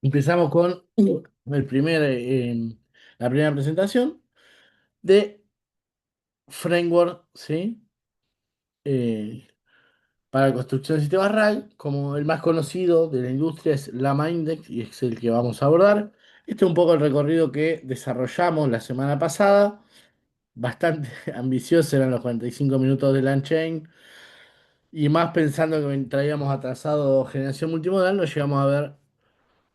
Empezamos con la primera presentación de framework, ¿sí? Eh, para construcción de sistemas RAG, como el más conocido de la industria es Llama Index y es el que vamos a abordar. Este es un poco el recorrido que desarrollamos la semana pasada, bastante ambicioso, eran los 45 minutos de Langchain, y más pensando que traíamos atrasado generación multimodal, nos llegamos a ver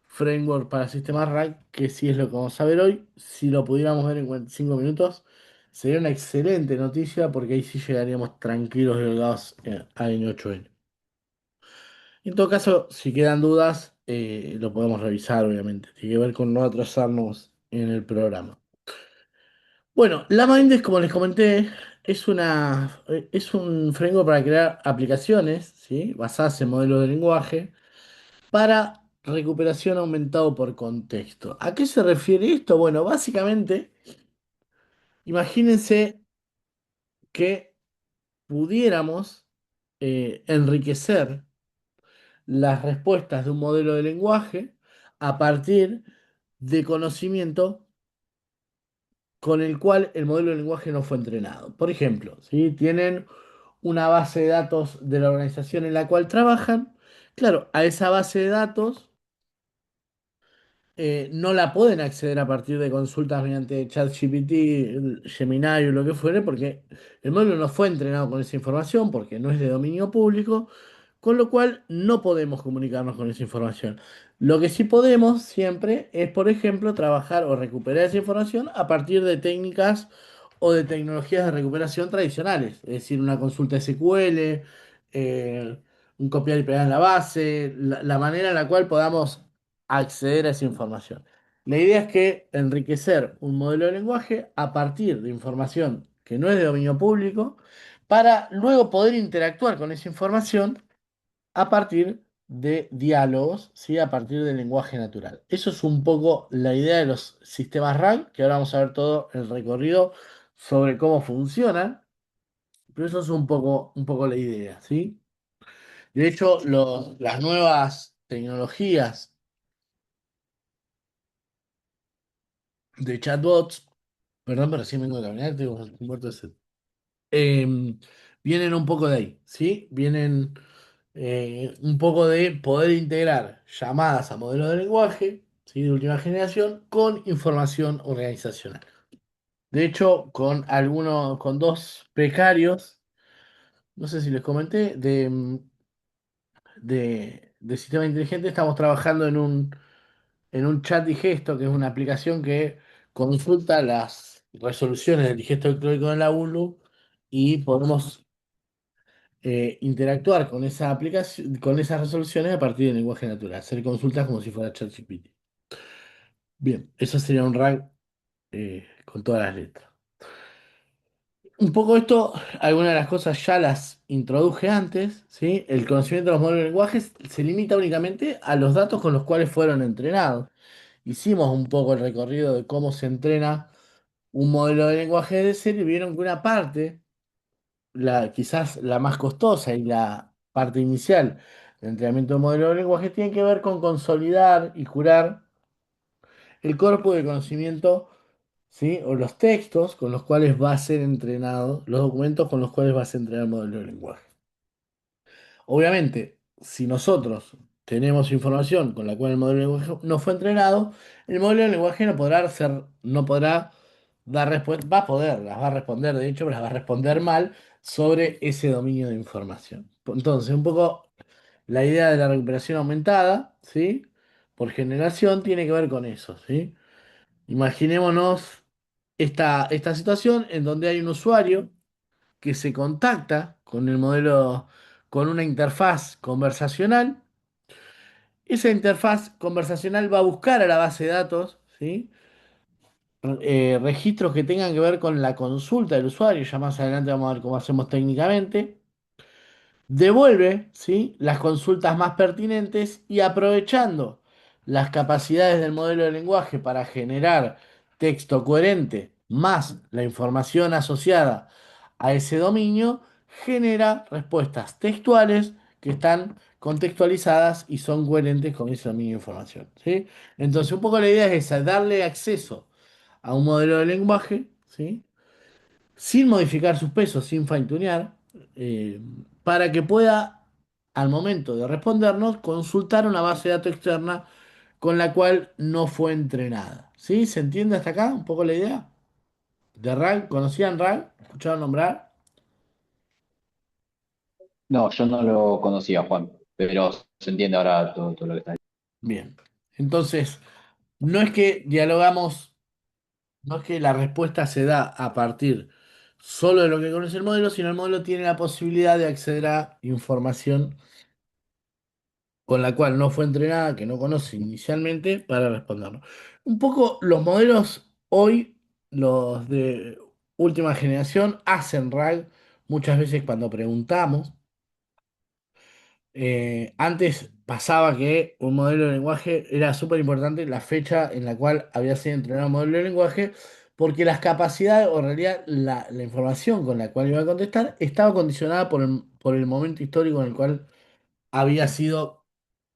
framework para sistemas RAG, que sí es lo que vamos a ver hoy. Si lo pudiéramos ver en 45 minutos, sería una excelente noticia porque ahí sí llegaríamos tranquilos y holgados a N8N. En todo caso, si quedan dudas, lo podemos revisar, obviamente. Tiene que ver con no atrasarnos en el programa. Bueno, LlamaIndex, como les comenté, es un framework para crear aplicaciones, ¿sí? Basadas en modelos de lenguaje para recuperación aumentado por contexto. ¿A qué se refiere esto? Bueno, básicamente, imagínense que pudiéramos enriquecer las respuestas de un modelo de lenguaje a partir de conocimiento con el cual el modelo de lenguaje no fue entrenado. Por ejemplo, si tienen una base de datos de la organización en la cual trabajan, claro, a esa base de datos no la pueden acceder a partir de consultas mediante ChatGPT, Gemini o lo que fuere, porque el modelo no fue entrenado con esa información, porque no es de dominio público, con lo cual no podemos comunicarnos con esa información. Lo que sí podemos siempre es, por ejemplo, trabajar o recuperar esa información a partir de técnicas o de tecnologías de recuperación tradicionales, es decir, una consulta SQL, un copiar y pegar en la base, la manera en la cual podamos acceder a esa información. La idea es que enriquecer un modelo de lenguaje a partir de información que no es de dominio público, para luego poder interactuar con esa información a partir de diálogos, ¿sí? A partir del lenguaje natural. Eso es un poco la idea de los sistemas RAG, que ahora vamos a ver todo el recorrido sobre cómo funcionan, pero eso es un poco la idea, ¿sí? De hecho, las nuevas tecnologías de chatbots, perdón, pero sí vengo de caminar, tengo un muerto de sed. Vienen un poco de ahí, ¿sí? Vienen un poco de poder integrar llamadas a modelos de lenguaje, ¿sí? De última generación con información organizacional. De hecho, con dos becarios, no sé si les comenté, de sistema inteligente, estamos trabajando en un chat digesto, que es una aplicación que consulta las resoluciones del digesto electrónico de la ULU y podemos interactuar con esa aplicación, con esas resoluciones a partir del lenguaje natural, hacer consultas como si fuera ChatGPT. Bien, eso sería un RAG con todas las letras. Un poco esto, algunas de las cosas ya las introduje antes, ¿sí? El conocimiento de los modelos de lenguajes se limita únicamente a los datos con los cuales fueron entrenados. Hicimos un poco el recorrido de cómo se entrena un modelo de lenguaje de serie y vieron que una parte, quizás la más costosa y la parte inicial del entrenamiento de modelo de lenguaje, tiene que ver con consolidar y curar el corpus de conocimiento, ¿sí? O los textos con los cuales va a ser entrenado, los documentos con los cuales va a ser entrenado el modelo de lenguaje. Obviamente, si nosotros tenemos información con la cual el modelo de lenguaje no fue entrenado, el modelo de lenguaje no podrá dar respuesta, va a poder, las va a responder, de hecho, pero las va a responder mal sobre ese dominio de información. Entonces, un poco la idea de la recuperación aumentada, ¿sí? Por generación tiene que ver con eso, ¿sí? Imaginémonos esta situación en donde hay un usuario que se contacta con el modelo, con una interfaz conversacional. Esa interfaz conversacional va a buscar a la base de datos, ¿sí? Registros que tengan que ver con la consulta del usuario. Ya más adelante vamos a ver cómo hacemos técnicamente. Devuelve, ¿sí? Las consultas más pertinentes y aprovechando las capacidades del modelo de lenguaje para generar texto coherente más la información asociada a ese dominio, genera respuestas textuales que están contextualizadas y son coherentes con esa misma información, ¿sí? Entonces, un poco la idea es esa, darle acceso a un modelo de lenguaje, ¿sí? Sin modificar sus pesos, sin fine-tunear, eh, para que pueda, al momento de respondernos, consultar una base de datos externa con la cual no fue entrenada, ¿sí? ¿Se entiende hasta acá un poco la idea? De RAG, ¿conocían RAG? ¿Escucharon nombrar? No, yo no lo conocía, Juan, pero se entiende ahora todo lo que está. Bien. Entonces, no es que dialogamos, no es que la respuesta se da a partir solo de lo que conoce el modelo, sino el modelo tiene la posibilidad de acceder a información con la cual no fue entrenada, que no conoce inicialmente, para respondernos. Un poco los modelos hoy, los de última generación, hacen RAG muchas veces cuando preguntamos. Antes pasaba que un modelo de lenguaje era súper importante la fecha en la cual había sido entrenado un modelo de lenguaje, porque las capacidades, o en realidad la información con la cual iba a contestar, estaba condicionada por el momento histórico en el cual había sido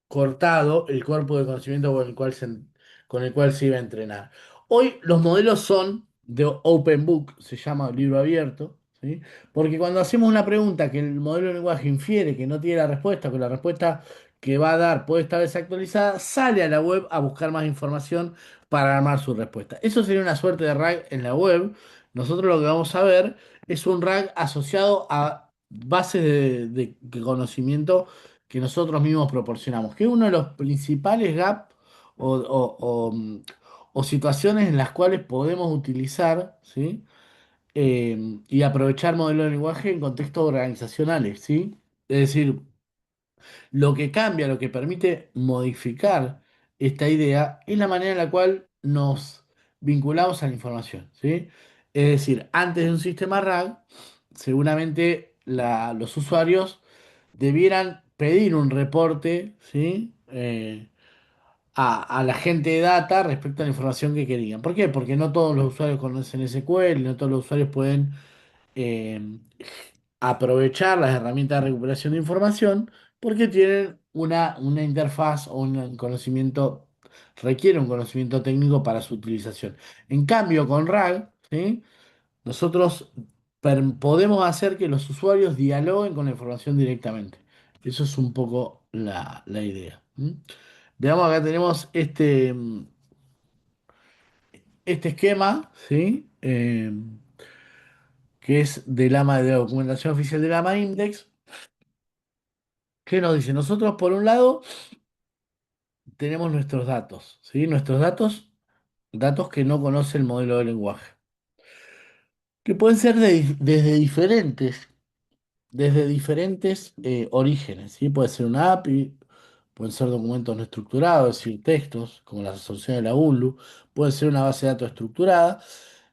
cortado el cuerpo de conocimiento con el cual se iba a entrenar. Hoy los modelos son de open book, se llama libro abierto, ¿sí? Porque cuando hacemos una pregunta que el modelo de lenguaje infiere que no tiene la respuesta, que la respuesta que va a dar puede estar desactualizada, sale a la web a buscar más información para armar su respuesta. Eso sería una suerte de RAG en la web. Nosotros lo que vamos a ver es un RAG asociado a bases de conocimiento que nosotros mismos proporcionamos, que es uno de los principales gaps o situaciones en las cuales podemos utilizar, ¿sí? Y aprovechar modelos de lenguaje en contextos organizacionales, ¿sí? Es decir, lo que cambia, lo que permite modificar esta idea es la manera en la cual nos vinculamos a la información, ¿sí? Es decir, antes de un sistema RAG, seguramente los usuarios debieran pedir un reporte, ¿sí? A la gente de data respecto a la información que querían. ¿Por qué? Porque no todos los usuarios conocen SQL, no todos los usuarios pueden eh, aprovechar las herramientas de recuperación de información porque tienen una interfaz o un conocimiento, requiere un conocimiento técnico para su utilización. En cambio, con RAG, ¿sí? Nosotros podemos hacer que los usuarios dialoguen con la información directamente. Eso es un poco la idea. ¿M? Veamos, acá tenemos este esquema, ¿sí? Que es de la documentación oficial de Lama Index, que nos dice, nosotros por un lado tenemos nuestros datos, ¿sí? Nuestros datos, datos que no conoce el modelo de lenguaje, que pueden ser desde diferentes orígenes, ¿sí? Puede ser una API, pueden ser documentos no estructurados, es decir, textos, como las asociaciones de la UNLU, puede ser una base de datos estructurada.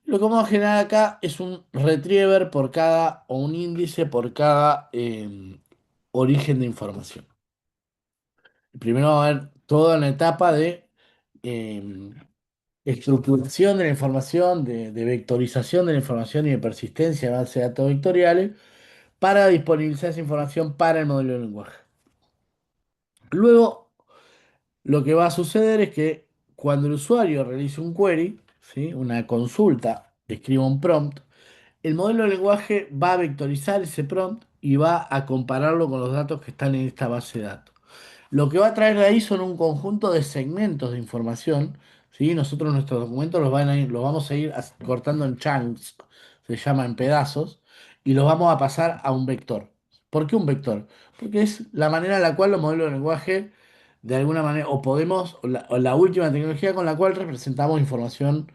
Lo que vamos a generar acá es un retriever por cada, o un índice por cada origen de información. Primero vamos a ver toda la etapa de eh, estructuración de la información, de vectorización de la información y de persistencia de bases de datos vectoriales para disponibilizar esa información para el modelo de lenguaje. Luego, lo que va a suceder es que cuando el usuario realice un query, ¿sí? Una consulta, escriba un prompt, el modelo de lenguaje va a vectorizar ese prompt y va a compararlo con los datos que están en esta base de datos. Lo que va a traer de ahí son un conjunto de segmentos de información, ¿sí? Nosotros nuestros documentos los vamos a ir cortando en chunks, se llama en pedazos, y los vamos a pasar a un vector. ¿Por qué un vector? Porque es la manera en la cual los modelos de lenguaje, de alguna manera, o la última tecnología con la cual representamos información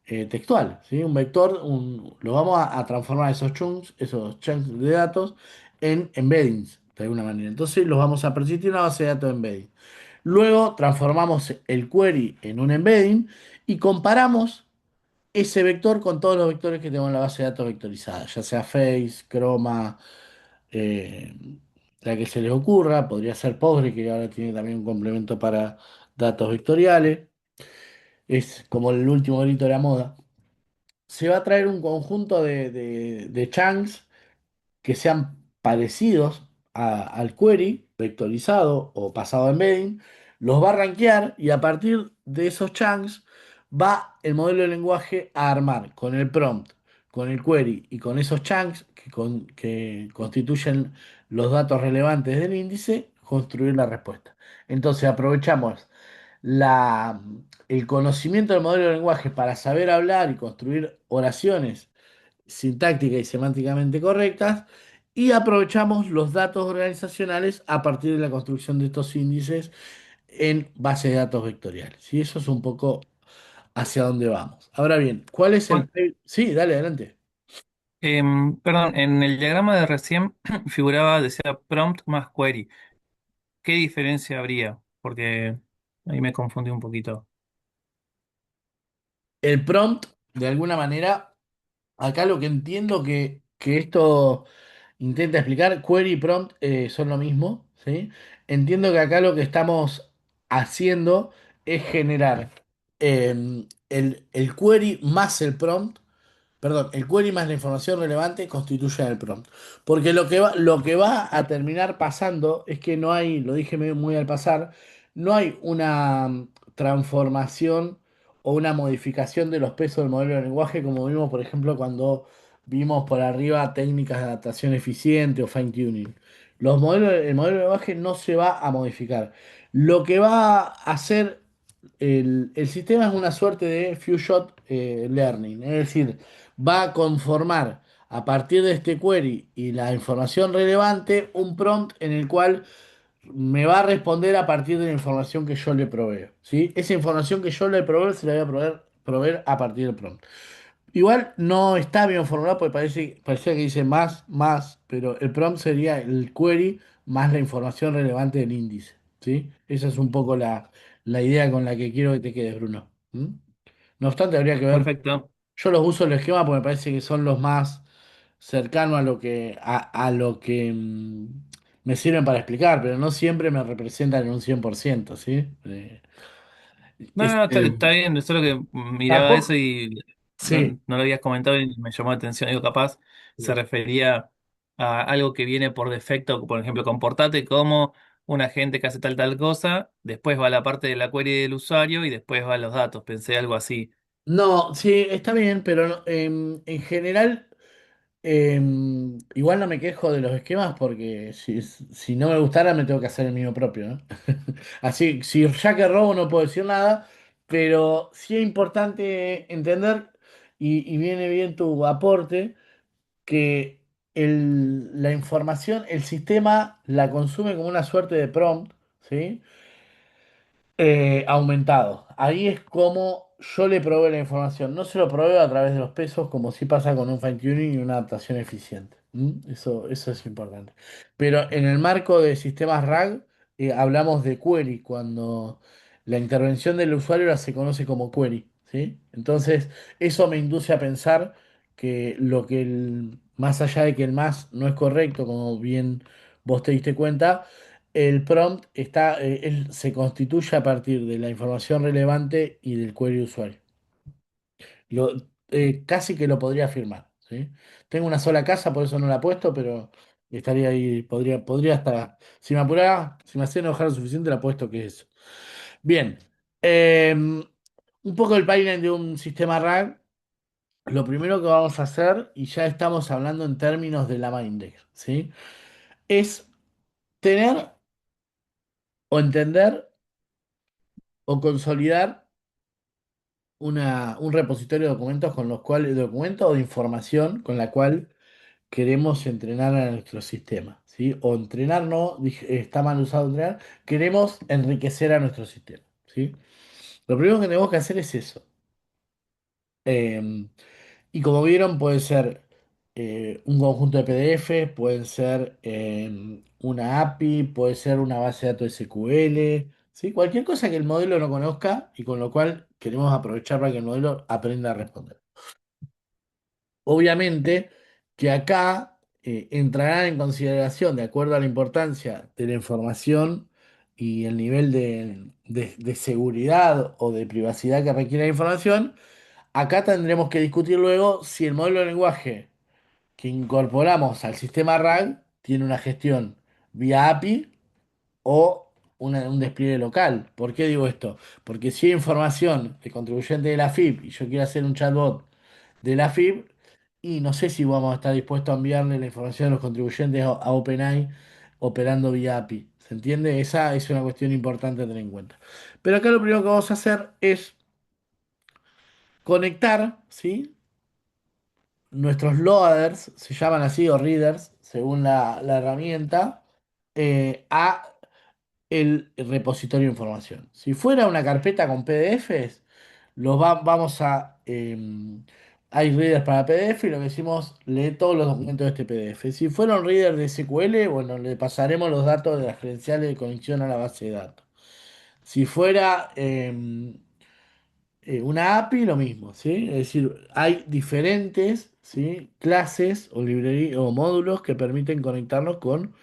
textual, ¿sí? Un vector, lo vamos a transformar esos chunks de datos en embeddings, de alguna manera. Entonces los vamos a persistir en una base de datos embedding. Luego transformamos el query en un embedding y comparamos ese vector con todos los vectores que tenemos en la base de datos vectorizada, ya sea Face, Chroma, eh, la que se les ocurra, podría ser Postgre, que ahora tiene también un complemento para datos vectoriales, es como el último grito de la moda. Se va a traer un conjunto de chunks que sean parecidos al query vectorizado o pasado a embedding, los va a rankear y a partir de esos chunks va el modelo de lenguaje a armar con el prompt, con el query y con esos chunks que constituyen los datos relevantes del índice, construir la respuesta. Entonces aprovechamos la, el conocimiento del modelo de lenguaje para saber hablar y construir oraciones sintáctica y semánticamente correctas, y aprovechamos los datos organizacionales a partir de la construcción de estos índices en base de datos vectoriales. Y eso es un poco hacia dónde vamos. Ahora bien, ¿cuál es el... Juan, Sí, dale, adelante. perdón, en el diagrama de recién figuraba, decía prompt más query. ¿Qué diferencia habría? Porque ahí me confundí un poquito. El prompt, de alguna manera, acá lo que entiendo que esto intenta explicar, query y prompt son lo mismo, ¿sí? Entiendo que acá lo que estamos haciendo es generar el query más el prompt. Perdón, el query más la información relevante constituyen el prompt. Porque lo que va a terminar pasando es que no hay, lo dije muy al pasar, no hay una transformación o una modificación de los pesos del modelo de lenguaje como vimos, por ejemplo, cuando vimos por arriba técnicas de adaptación eficiente o fine-tuning. El modelo de lenguaje no se va a modificar. Lo que va a hacer el sistema es una suerte de few shot learning, es decir, va a conformar a partir de este query y la información relevante un prompt en el cual me va a responder a partir de la información que yo le proveo, ¿sí? Esa información que yo le proveo se la voy a proveer a partir del prompt. Igual no está bien formulado porque parecía que dice más, pero el prompt sería el query más la información relevante del índice, ¿sí? Esa es un poco la idea con la que quiero que te quedes, Bruno. ¿Mm? No obstante, habría que ver. Perfecto. Yo los uso en el esquema porque me parece que son los más cercanos a lo que me sirven para explicar, pero no siempre me representan en un 100%, ¿sí? No, no, Este, está bien, solo que miraba eso tampoco, y no, sí. no lo habías comentado y me llamó la atención. Digo, capaz se refería a algo que viene por defecto, por ejemplo, comportate como un agente que hace tal cosa, después va la parte de la query del usuario y después van los datos. Pensé algo así. No, sí, está bien, pero en general, igual no me quejo de los esquemas porque si no me gustara me tengo que hacer el mío propio, ¿no? Así, si ya que robo no puedo decir nada, pero sí es importante entender, y viene bien tu aporte, que la información, el sistema la consume como una suerte de prompt, ¿sí? Aumentado. Ahí es como yo le proveo la información. No se lo proveo a través de los pesos, como sí pasa con un fine-tuning y una adaptación eficiente. ¿Mm? Eso es importante. Pero en el marco de sistemas RAG, hablamos de query, cuando la intervención del usuario se conoce como query, ¿sí? Entonces, eso me induce a pensar que más allá de que el más no es correcto, como bien vos te diste cuenta, el prompt se constituye a partir de la información relevante y del query usuario. Casi que lo podría afirmar, ¿sí? Tengo una sola casa, por eso no la he puesto, pero estaría ahí, podría hasta, si me apurara, si me hacía enojar lo suficiente, la apuesto que es eso. Bien, un poco el pipeline de un sistema RAG. Lo primero que vamos a hacer, y ya estamos hablando en términos de la index, ¿sí? Es tener o entender o consolidar un repositorio de documentos con los cuales, documentos o de información con la cual queremos entrenar a nuestro sistema, ¿sí? O entrenar no, está mal usado entrenar, queremos enriquecer a nuestro sistema, ¿sí? Lo primero que tenemos que hacer es eso. Eh, y como vieron, puede ser un conjunto de PDF, pueden ser una API, puede ser una base de datos SQL, ¿sí? Cualquier cosa que el modelo no conozca y con lo cual queremos aprovechar para que el modelo aprenda a responder. Obviamente que acá entrarán en consideración, de acuerdo a la importancia de la información y el nivel de seguridad o de privacidad que requiere la información. Acá tendremos que discutir luego si el modelo de lenguaje que incorporamos al sistema RAG tiene una gestión vía API o un despliegue local. ¿Por qué digo esto? Porque si hay información de contribuyente de la FIP y yo quiero hacer un chatbot de la FIP, y no sé si vamos a estar dispuestos a enviarle la información de los contribuyentes a OpenAI operando vía API. ¿Se entiende? Esa es una cuestión importante a tener en cuenta. Pero acá lo primero que vamos a hacer es conectar, ¿sí? Nuestros loaders, se llaman así, o readers, según la herramienta, a el repositorio de información. Si fuera una carpeta con PDFs, vamos a... hay readers para PDF y lo que decimos, lee todos los documentos de este PDF. Si fuera un reader de SQL, bueno, le pasaremos los datos de las credenciales de conexión a la base de datos. Si fuera una API, lo mismo, ¿sí? Es decir, hay diferentes, ¿sí? clases o librerías o módulos que permiten conectarnos con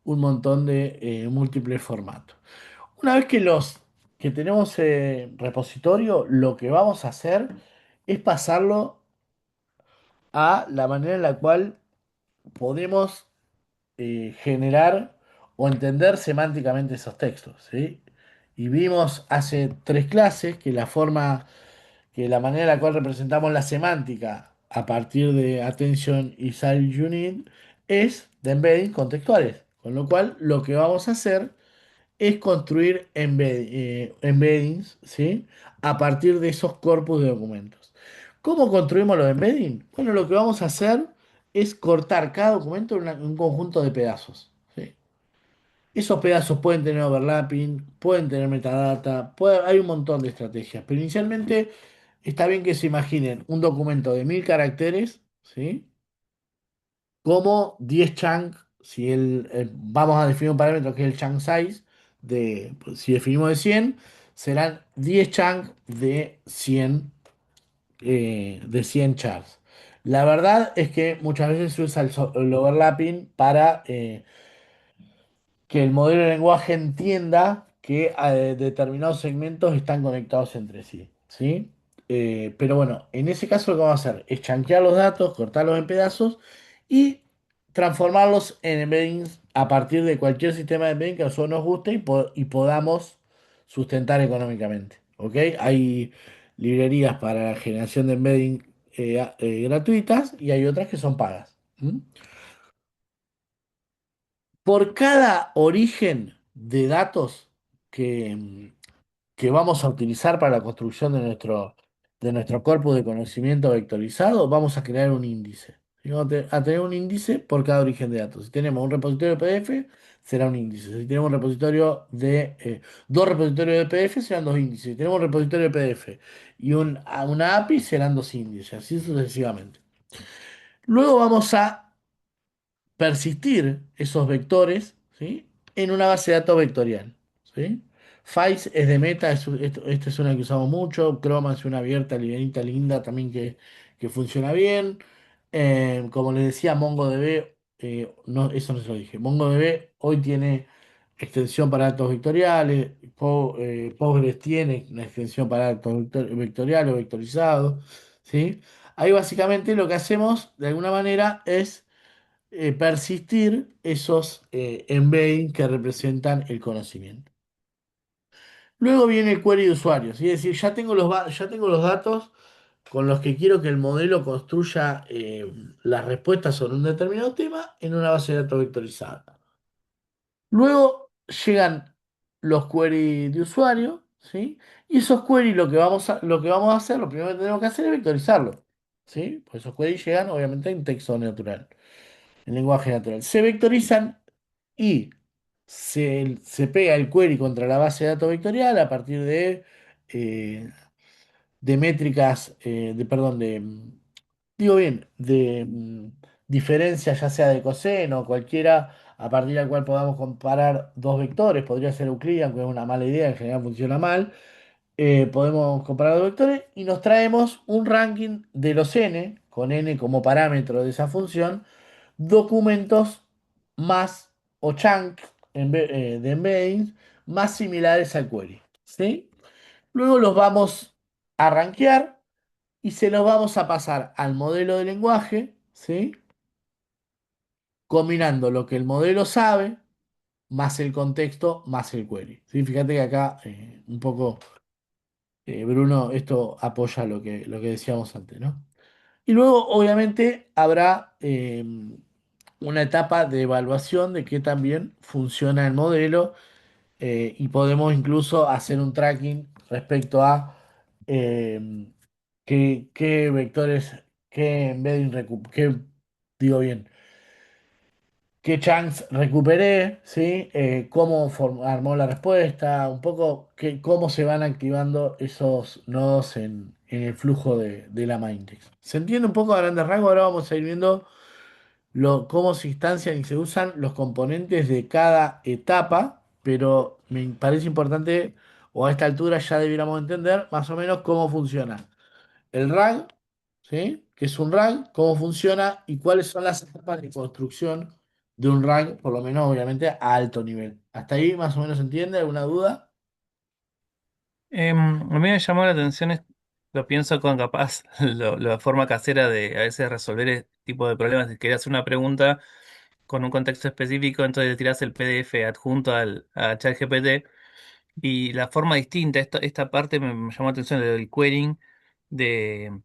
un montón de múltiples formatos. Una vez que tenemos repositorio, lo que vamos a hacer es pasarlo a la manera en la cual podemos generar o entender semánticamente esos textos, ¿sí? Y vimos hace tres clases que la manera en la cual representamos la semántica a partir de Attention y Style Unit es de embeddings contextuales. Con lo cual, lo que vamos a hacer es construir embeddings, ¿sí? A partir de esos corpus de documentos. ¿Cómo construimos los embeddings? Bueno, lo que vamos a hacer es cortar cada documento en un conjunto de pedazos, ¿sí? Esos pedazos pueden tener overlapping, pueden tener metadata, hay un montón de estrategias, pero inicialmente está bien que se imaginen un documento de 1000 caracteres, ¿sí? Como 10 chunks, vamos a definir un parámetro que es el chunk size, pues, si definimos de 100 serán 10 chunks de cien chars. La verdad es que muchas veces se usa el overlapping para que el modelo de lenguaje entienda que determinados segmentos están conectados entre sí, ¿sí? Pero bueno, en ese caso lo que vamos a hacer es chunkear los datos, cortarlos en pedazos y transformarlos en embeddings a partir de cualquier sistema de embedding que a nosotros nos guste y podamos sustentar económicamente, ¿ok? Hay librerías para la generación de embedding gratuitas y hay otras que son pagas. ¿M? Por cada origen de datos que, que vamos a utilizar para la construcción de nuestro corpus de conocimiento vectorizado, vamos a crear un índice. Y vamos a tener un índice por cada origen de datos. Si tenemos un repositorio de PDF, será un índice. Si tenemos un repositorio dos repositorios de PDF, serán dos índices. Si tenemos un repositorio de PDF y una API, serán dos índices, así sucesivamente. Luego vamos a persistir esos vectores, ¿sí? En una base de datos vectorial, ¿sí? Files es de Meta, esta es una que usamos mucho. Chroma es una abierta, livianita, linda también que funciona bien. Como les decía, MongoDB, no, eso no se lo dije. MongoDB hoy tiene extensión para datos vectoriales. Postgres tiene una extensión para datos vectoriales o vectorizados, ¿sí? Ahí básicamente lo que hacemos de alguna manera es persistir esos embeddings que representan el conocimiento. Luego viene el query de usuarios, es decir, ya tengo los datos con los que quiero que el modelo construya las respuestas sobre un determinado tema en una base de datos vectorizada. Luego llegan los queries de usuario, ¿sí? Y esos queries lo que vamos a hacer, lo primero que tenemos que hacer es vectorizarlos, ¿sí? Pues esos queries llegan obviamente en texto natural, en lenguaje natural. Se vectorizan y se pega el query contra la base de datos vectorial a partir eh, de métricas, perdón, digo bien, de diferencias ya sea de coseno o cualquiera a partir del cual podamos comparar dos vectores. Podría ser Euclidean, que es una mala idea, en general funciona mal. Podemos comparar dos vectores y nos traemos un ranking de los n, con n como parámetro de esa función, documentos más o chunks de embeddings más similares al query, ¿sí? Luego los vamos a rankear y se los vamos a pasar al modelo de lenguaje, ¿sí? Combinando lo que el modelo sabe. más el contexto, más el query. ¿Sí? Fíjate que acá un poco, Bruno, esto apoya lo que decíamos antes, ¿no? Y luego, obviamente, habrá una etapa de evaluación de que también funciona el modelo y podemos incluso hacer un tracking respecto a eh, qué vectores, qué embedding, qué, digo bien, qué chunks recuperé, ¿sí? Cómo armó la respuesta, un poco cómo se van activando esos nodos en el flujo de la Mindex. ¿Se entiende un poco a grandes rasgos? Ahora vamos a ir viendo cómo se instancian y se usan los componentes de cada etapa, pero me parece importante, o a esta altura ya debiéramos entender más o menos cómo funciona el RAG, ¿sí? ¿Qué es un RAG? ¿Cómo funciona? Y cuáles son las etapas de construcción de un RAG, por lo menos obviamente a alto nivel. ¿Hasta ahí más o menos se entiende? ¿Alguna duda? A mí me llamó la atención, lo pienso con capaz, la forma casera de a veces resolver este tipo de problemas. Si querías hacer una pregunta con un contexto específico, entonces le tirás el PDF adjunto a ChatGPT y la forma distinta, esta parte me llamó la atención del querying, de,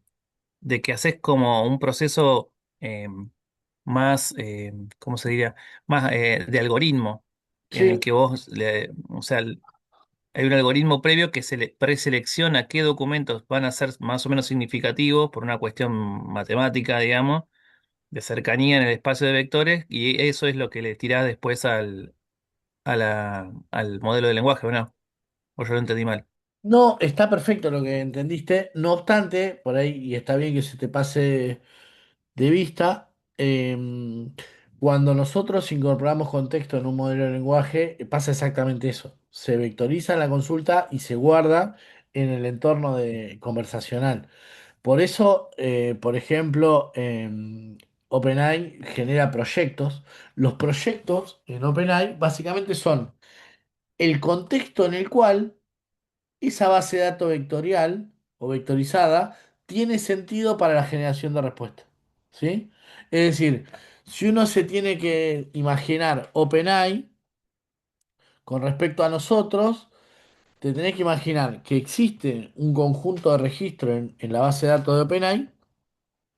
de que haces como un proceso más, ¿cómo se diría? Más de algoritmo, en el Sí. que vos, o sea, hay un algoritmo previo que se le preselecciona qué documentos van a ser más o menos significativos por una cuestión matemática, digamos, de cercanía en el espacio de vectores, y eso es lo que le tirás después al modelo de lenguaje, ¿o no? O yo lo entendí mal. No, está perfecto lo que entendiste. No obstante, por ahí, y está bien que se te pase de vista, cuando nosotros incorporamos contexto en un modelo de lenguaje, pasa exactamente eso. Se vectoriza la consulta y se guarda en el entorno conversacional. Por eso, por ejemplo, OpenAI genera proyectos. Los proyectos en OpenAI básicamente son el contexto en el cual esa base de datos vectorial o vectorizada tiene sentido para la generación de respuestas. ¿Sí? Es decir, si uno se tiene que imaginar OpenAI con respecto a nosotros, te tenés que imaginar que existe un conjunto de registros en la base de datos de OpenAI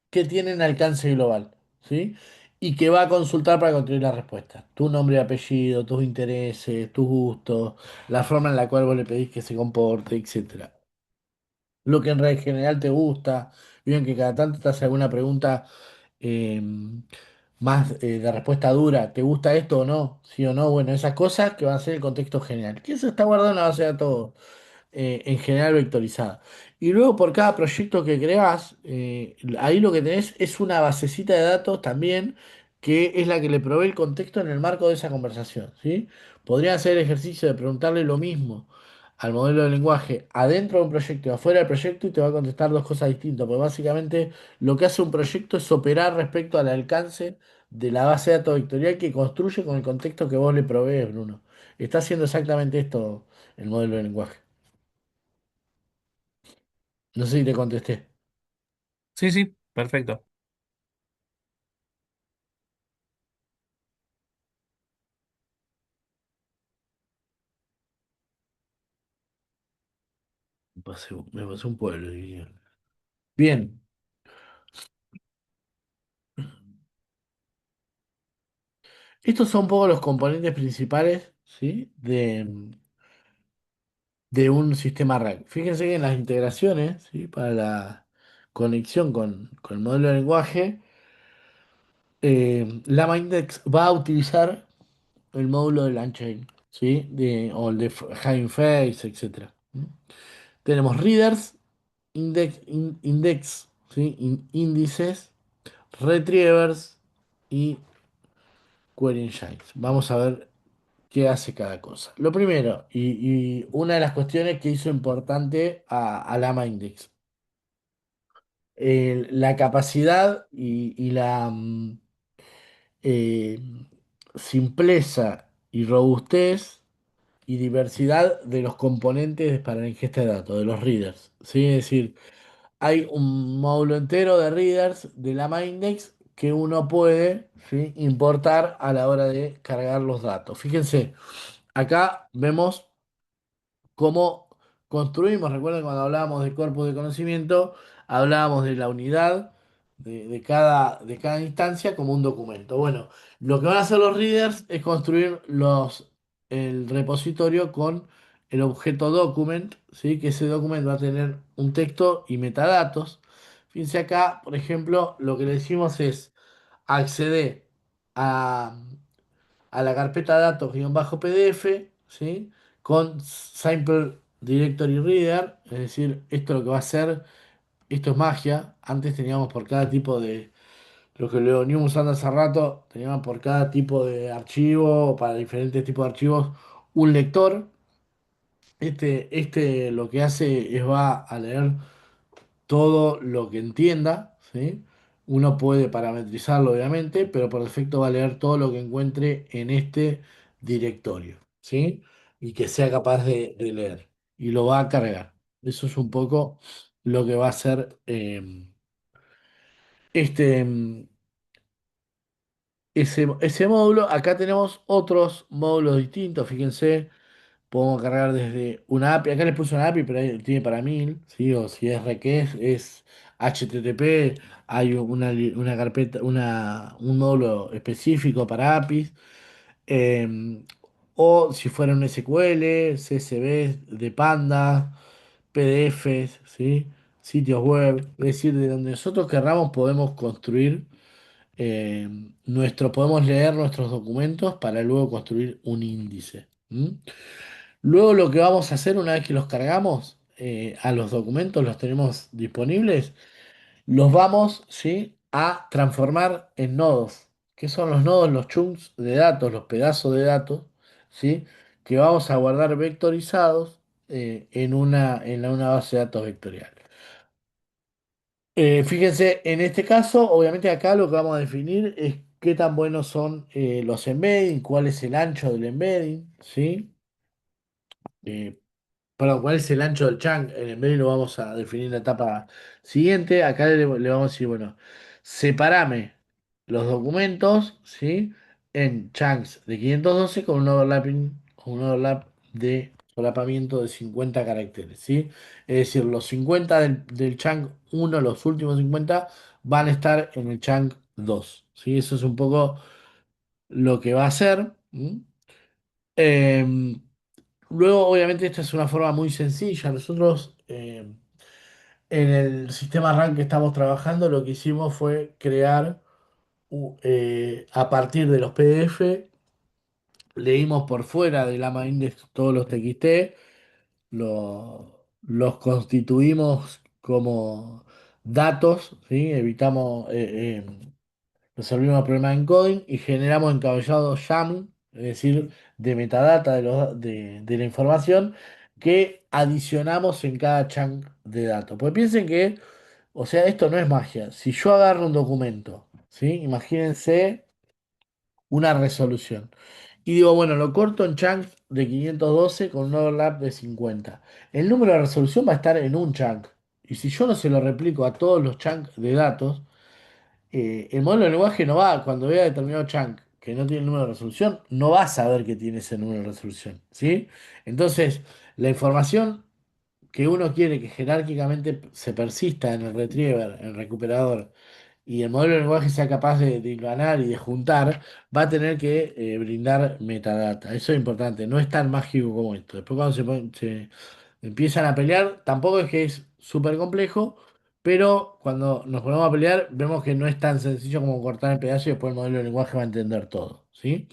que tienen alcance global. ¿Sí? Y que va a consultar para construir la respuesta. Tu nombre y apellido, tus intereses, tus gustos, la forma en la cual vos le pedís que se comporte, etcétera, lo que en general te gusta. Bien que cada tanto te hace alguna pregunta eh, más de respuesta dura. ¿Te gusta esto o no? ¿Sí o no? Bueno, esas cosas que van a ser el contexto general. Que eso está guardado en la base de datos en general vectorizada. Y luego por cada proyecto que creas, ahí lo que tenés es una basecita de datos también, que es la que le provee el contexto en el marco de esa conversación, ¿sí? Podría hacer el ejercicio de preguntarle lo mismo al modelo de lenguaje adentro de un proyecto y afuera del proyecto y te va a contestar dos cosas distintas, porque básicamente lo que hace un proyecto es operar respecto al alcance de la base de datos vectorial que construye con el contexto que vos le provees, Bruno. Está haciendo exactamente esto el modelo de lenguaje. No sé si te contesté. Sí, sí, perfecto. Me pasé un pueblo, diría. Bien, estos son un poco los componentes principales, ¿sí? De un sistema RAG. Fíjense que en las integraciones, ¿sí? Para la conexión con el modelo de lenguaje, Llama Index va a utilizar el módulo del Unchained, ¿sí? O el de Hugging Face, etcétera. ¿Mm? Tenemos readers, index, ¿sí? Índices, retrievers y query engines. Vamos a ver qué hace cada cosa. Lo primero, y una de las cuestiones que hizo importante a Lama Index, la capacidad y la eh, simpleza y robustez y diversidad de los componentes para la ingesta de datos, de los readers. ¿Sí? Es decir, hay un módulo entero de readers de Lama Index que uno puede, ¿sí?, importar a la hora de cargar los datos. Fíjense, acá vemos cómo construimos. Recuerden cuando hablábamos de corpus de conocimiento, hablábamos de la unidad de cada instancia como un documento. Bueno, lo que van a hacer los readers es construir el repositorio con el objeto document, ¿sí? Que ese document va a tener un texto y metadatos. Fíjense acá, por ejemplo, lo que le decimos es acceder a la carpeta datos-pdf, ¿sí? Con Simple Directory Reader, es decir, esto lo que va a hacer, esto es magia. Antes teníamos por cada tipo de, lo que lo veníamos usando hace rato, teníamos por cada tipo de archivo, o para diferentes tipos de archivos, un lector. Este lo que hace es va a leer todo lo que entienda, ¿sí? Uno puede parametrizarlo, obviamente, pero por defecto va a leer todo lo que encuentre en este directorio, ¿sí? Y que sea capaz de leer. Y lo va a cargar. Eso es un poco lo que va a hacer este, ese módulo. Acá tenemos otros módulos distintos, fíjense. Podemos cargar desde una API. Acá les puse una API, pero ahí tiene para 1000, ¿sí? O si es request, es HTTP. Hay una carpeta, un módulo específico para APIs. Eh, o si fuera un SQL, CSV de Panda, PDFs, ¿sí? Sitios web. Es decir, de donde nosotros querramos podemos construir podemos leer nuestros documentos para luego construir un índice. Luego lo que vamos a hacer una vez que los cargamos a los documentos, los tenemos disponibles, los vamos, ¿sí?, a transformar en nodos. ¿Qué son los nodos? Los chunks de datos, los pedazos de datos, ¿sí?, que vamos a guardar vectorizados en una base de datos vectorial. Fíjense, en este caso, obviamente acá lo que vamos a definir es qué tan buenos son los embedding, cuál es el ancho del embedding, ¿sí? Eh, Perdón, ¿cuál es el ancho del chunk? El embedding lo vamos a definir en la etapa siguiente. Acá le vamos a decir, bueno, separame los documentos, ¿sí?, en chunks de 512 con un overlap de solapamiento de 50 caracteres, ¿sí? Es decir, los 50 del chunk uno, los últimos 50, van a estar en el chunk 2, ¿sí? Eso es un poco lo que va a hacer. ¿M? Em, Luego, obviamente, esta es una forma muy sencilla. Nosotros, en el sistema RAM que estamos trabajando, lo que hicimos fue crear, a partir de los PDF, leímos por fuera del AMA Index todos los TXT, los constituimos como datos, ¿sí? Resolvimos el problema de encoding y generamos encabellados YAML, es decir, de metadata de la información que adicionamos en cada chunk de datos. Pues piensen que, o sea, esto no es magia. Si yo agarro un documento, ¿sí? Imagínense una resolución. Y digo, bueno, lo corto en chunks de 512 con un overlap de 50. El número de resolución va a estar en un chunk. Y si yo no se lo replico a todos los chunks de datos, el modelo de lenguaje no va, cuando vea determinado chunk que no tiene el número de resolución, no va a saber que tiene ese número de resolución, ¿sí? Entonces, la información que uno quiere que jerárquicamente se persista en el retriever, en el recuperador, y el modelo de lenguaje sea capaz de ganar y de juntar, va a tener que brindar metadata. Eso es importante, no es tan mágico como esto. Después cuando se empiezan a pelear, tampoco es que es súper complejo, pero cuando nos ponemos a pelear, vemos que no es tan sencillo como cortar el pedazo y después el modelo de lenguaje va a entender todo, ¿sí?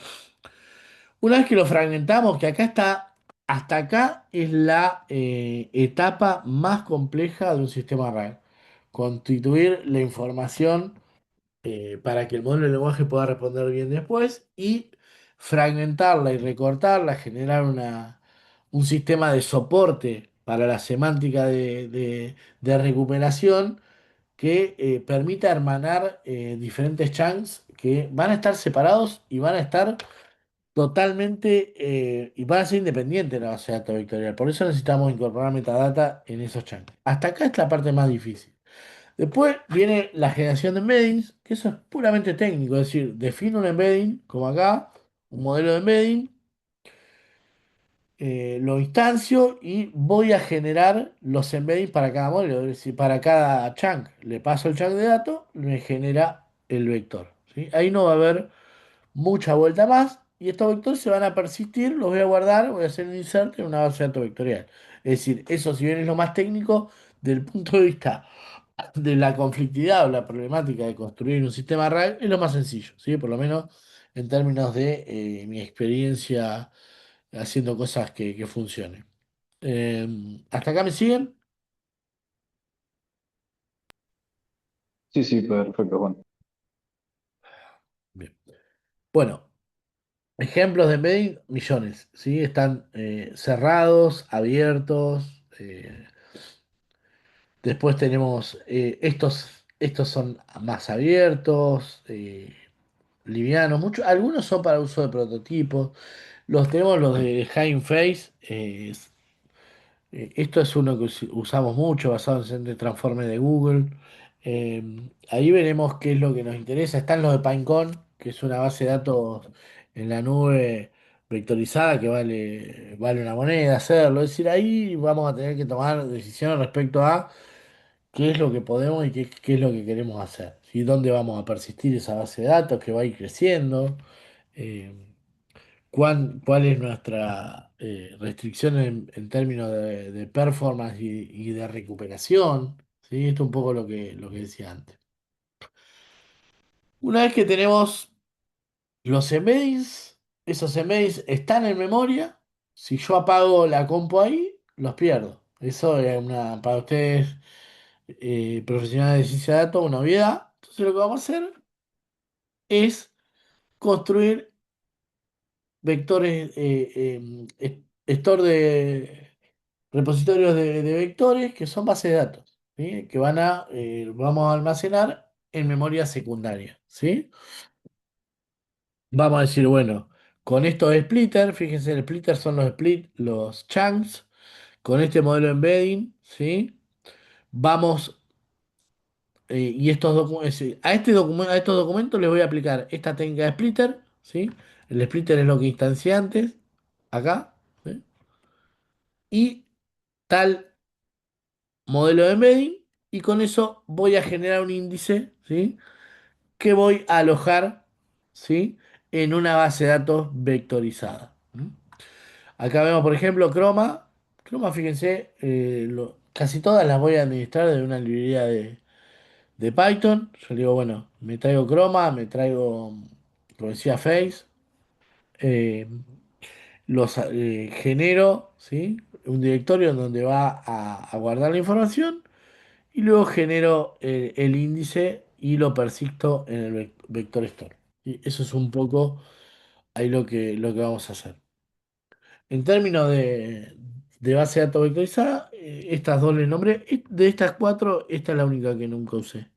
Una vez que lo fragmentamos, que acá está, hasta acá es la etapa más compleja de un sistema RAG. Constituir la información para que el modelo de lenguaje pueda responder bien después y fragmentarla y recortarla, generar un sistema de soporte para la semántica de recuperación que permita hermanar diferentes chunks que van a estar separados y van a estar totalmente y van a ser independientes de la base de datos vectorial. Por eso necesitamos incorporar metadata en esos chunks. Hasta acá es la parte más difícil. Después viene la generación de embeddings, que eso es puramente técnico, es decir, defino un embedding, como acá, un modelo de embedding, lo instancio y voy a generar los embeddings para cada modelo, es decir, para cada chunk. Le paso el chunk de datos, me genera el vector, ¿sí? Ahí no va a haber mucha vuelta más y estos vectores se van a persistir, los voy a guardar, voy a hacer un insert en una base de datos vectorial. Es decir, eso si bien es lo más técnico, del punto de vista de la conflictividad o la problemática de construir un sistema RAG, es lo más sencillo, ¿sí? Por lo menos en términos de mi experiencia haciendo cosas que funcionen. ¿Hasta acá me siguen? Sí, sí, perfecto, Juan. Bien. Bueno, ejemplos de embedding, millones, ¿sí? Están cerrados, abiertos. Después tenemos estos son más abiertos, livianos. Algunos son para uso de prototipos. Tenemos los de Hugging Face. Esto es uno que usamos mucho, basado en el Transformer de Google. Ahí veremos qué es lo que nos interesa. Están los de Pinecone, que es una base de datos en la nube vectorizada que vale una moneda hacerlo. Es decir, ahí vamos a tener que tomar decisiones respecto a qué es lo que podemos y qué es lo que queremos hacer. ¿Sí? ¿Dónde vamos a persistir esa base de datos que va a ir creciendo? Eh, ¿Cuál es nuestra restricción en términos de performance y de recuperación? ¿Sí? Esto es un poco lo que decía antes. Una vez que tenemos los embeddings, esos embeddings están en memoria. Si yo apago la compu ahí, los pierdo. Eso es para ustedes, profesionales de ciencia de datos, una obviedad. Entonces lo que vamos a hacer es construir vectores, store de repositorios de vectores que son bases de datos, ¿sí? Que vamos a almacenar en memoria secundaria, ¿sí? Vamos a decir, bueno, con estos splitters, fíjense, el splitter son los chunks, con este modelo embedding, ¿sí? Vamos, y a estos documentos les voy a aplicar esta técnica de splitter, ¿sí? El splitter es lo que instancié antes, acá, ¿sí? Y tal modelo de embedding, y con eso voy a generar un índice, ¿sí? Que voy a alojar, ¿sí? En una base de datos vectorizada. ¿Mm? Acá vemos, por ejemplo, Chroma. Chroma, fíjense, casi todas las voy a administrar de una librería de Python. Yo digo, bueno, me traigo Chroma, me traigo, como decía, Face. eh, genero, ¿sí? Un directorio en donde va a guardar la información. Y luego genero el índice y lo persisto en el vector store. Y eso es un poco ahí lo que vamos a hacer. En términos de base de datos vectorizada, estas dos les nombré. De estas cuatro, esta es la única que nunca usé,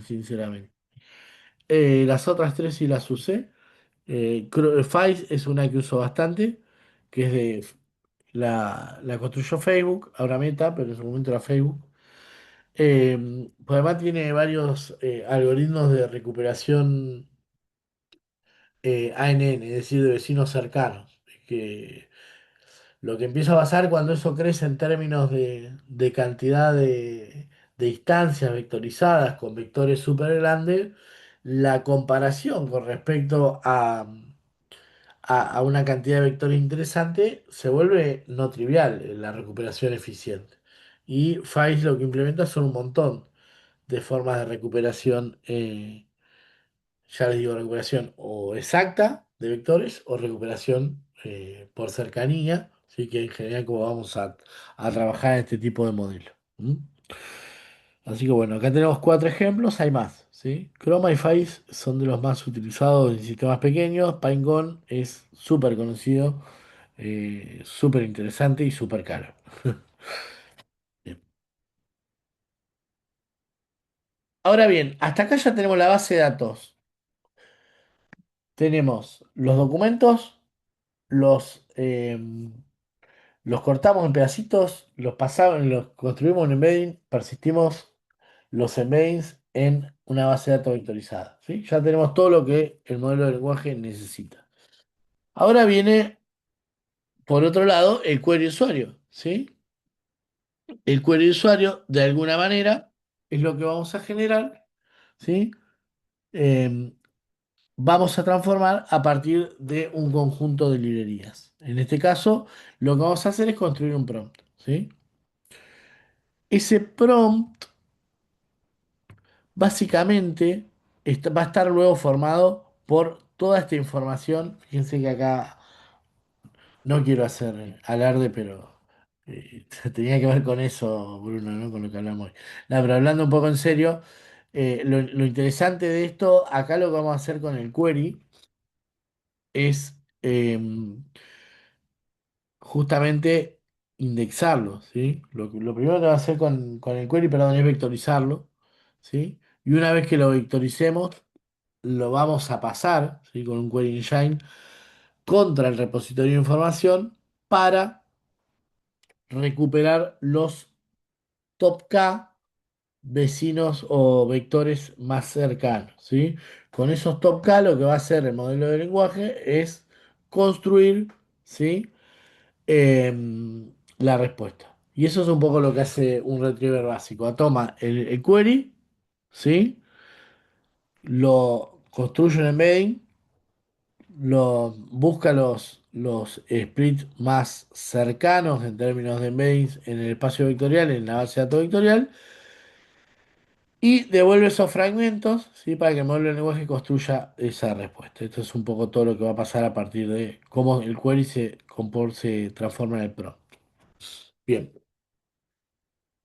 sinceramente. Las otras tres sí las usé. Files es una que uso bastante, que es la construyó Facebook, ahora Meta, pero en su momento era Facebook. Pues además tiene varios algoritmos de recuperación ANN, es decir, de vecinos cercanos. Que lo que empieza a pasar cuando eso crece en términos de cantidad de instancias vectorizadas con vectores súper grandes, la comparación con respecto a una cantidad de vectores interesante se vuelve no trivial la recuperación eficiente. Y FAIS lo que implementa son un montón de formas de recuperación, ya les digo, recuperación o exacta de vectores o recuperación por cercanía, así que en general como vamos a trabajar en este tipo de modelo. ¿Mm? Así que bueno, acá tenemos cuatro ejemplos, hay más, ¿sí? Chroma y Face son de los más utilizados en sistemas pequeños, Pinecone es súper conocido, súper interesante y súper caro. Bien. Ahora bien, hasta acá ya tenemos la base de datos. Tenemos los documentos, los cortamos en pedacitos, los pasamos, los construimos en embedding, persistimos los embeddings en una base de datos vectorizada, ¿sí? Ya tenemos todo lo que el modelo de lenguaje necesita. Ahora viene, por otro lado, el query usuario, ¿sí? El query usuario, de alguna manera, es lo que vamos a generar, ¿sí? Em, Vamos a transformar a partir de un conjunto de librerías. En este caso, lo que vamos a hacer es construir un prompt, ¿sí? Ese prompt, básicamente, va a estar luego formado por toda esta información. Fíjense que acá no quiero hacer alarde, pero tenía que ver con eso, Bruno, ¿no? Con lo que hablamos hoy. No, pero hablando un poco en serio, lo interesante de esto, acá lo que vamos a hacer con el query es justamente indexarlo, ¿sí? Lo primero que va a hacer con el query, perdón, es vectorizarlo, ¿sí? Y una vez que lo vectoricemos, lo vamos a pasar, ¿sí? Con un query engine contra el repositorio de información para recuperar los top K vecinos o vectores más cercanos, ¿sí? Con esos top K lo que va a hacer el modelo de lenguaje es construir, ¿sí? La respuesta. Y eso es un poco lo que hace un retriever básico. Toma el query, ¿sí? Lo construye un embedding, busca los splits más cercanos en términos de embeddings en el espacio vectorial, en la base de datos vectorial, y devuelve esos fragmentos, ¿sí? Para que el modelo de lenguaje construya esa respuesta. Esto es un poco todo lo que va a pasar a partir de cómo el query se transforma en el prompt. Bien.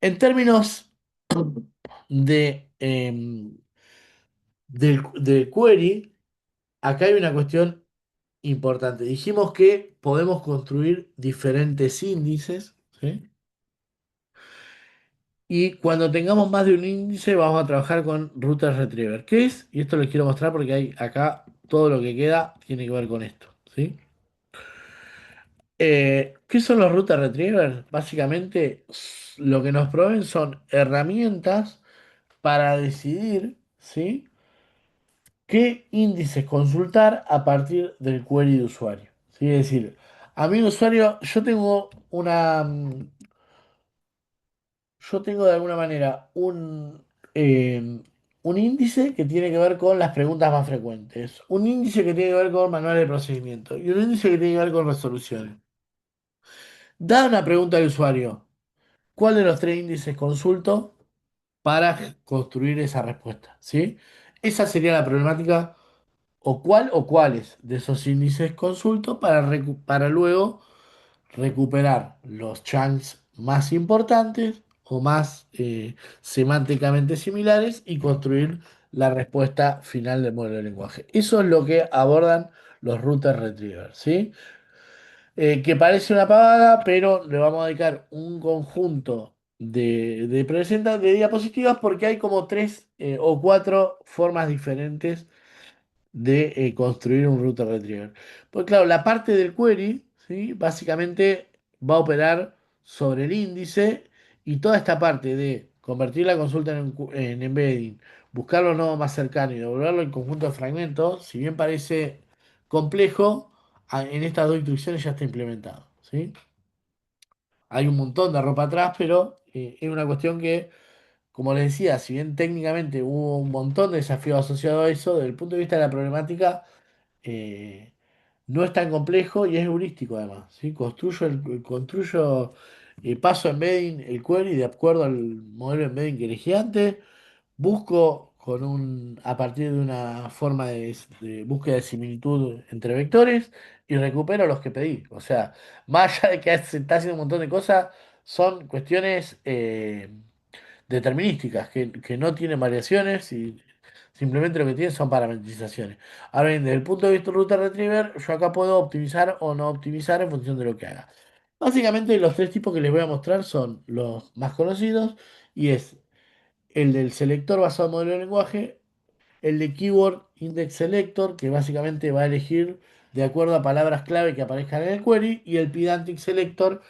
En términos de, del query, acá hay una cuestión importante. Dijimos que podemos construir diferentes índices, ¿sí? Y cuando tengamos más de un índice, vamos a trabajar con router retriever. ¿Qué es? Y esto les quiero mostrar porque hay acá todo lo que queda tiene que ver con esto, ¿sí? ¿Qué son los router retriever? Básicamente, lo que nos proveen son herramientas para decidir, ¿sí? ¿Qué índices consultar a partir del query de usuario? ¿Sí? Es decir, a mí un usuario, yo tengo de alguna manera un índice que tiene que ver con las preguntas más frecuentes, un índice que tiene que ver con manuales de procedimiento y un índice que tiene que ver con resoluciones. Da una pregunta al usuario, ¿cuál de los tres índices consulto para construir esa respuesta? ¿Sí? Esa sería la problemática o cuál o cuáles de esos índices consulto para luego recuperar los chunks más importantes o más semánticamente similares y construir la respuesta final del modelo de lenguaje. Eso es lo que abordan los router retrievers, ¿sí? Que parece una pavada, pero le vamos a dedicar un conjunto de diapositivas porque hay como tres o cuatro formas diferentes de construir un router retriever. Pues claro, la parte del query, ¿sí? Básicamente va a operar sobre el índice y toda esta parte de convertir la consulta en embedding, buscar los nodos más cercanos y devolverlo en conjunto de fragmentos, si bien parece complejo, en estas dos instrucciones ya está implementado, ¿sí? Hay un montón de ropa atrás, pero es una cuestión que, como les decía, si bien técnicamente hubo un montón de desafíos asociados a eso, desde el punto de vista de la problemática, eh, no es tan complejo y es heurístico además, ¿sí? Construyo paso embedding el query de acuerdo al modelo de embedding que elegí antes, busco a partir de una forma de búsqueda de similitud entre vectores y recupero los que pedí. O sea, más allá de que se está haciendo un montón de cosas, son cuestiones determinísticas que no tienen variaciones y simplemente lo que tienen son parametrizaciones. Ahora bien, desde el punto de vista del router retriever, yo acá puedo optimizar o no optimizar en función de lo que haga. Básicamente los tres tipos que les voy a mostrar son los más conocidos y es el del selector basado en modelo de lenguaje, el de Keyword Index Selector, que básicamente va a elegir de acuerdo a palabras clave que aparezcan en el query, y el Pedantic Selector,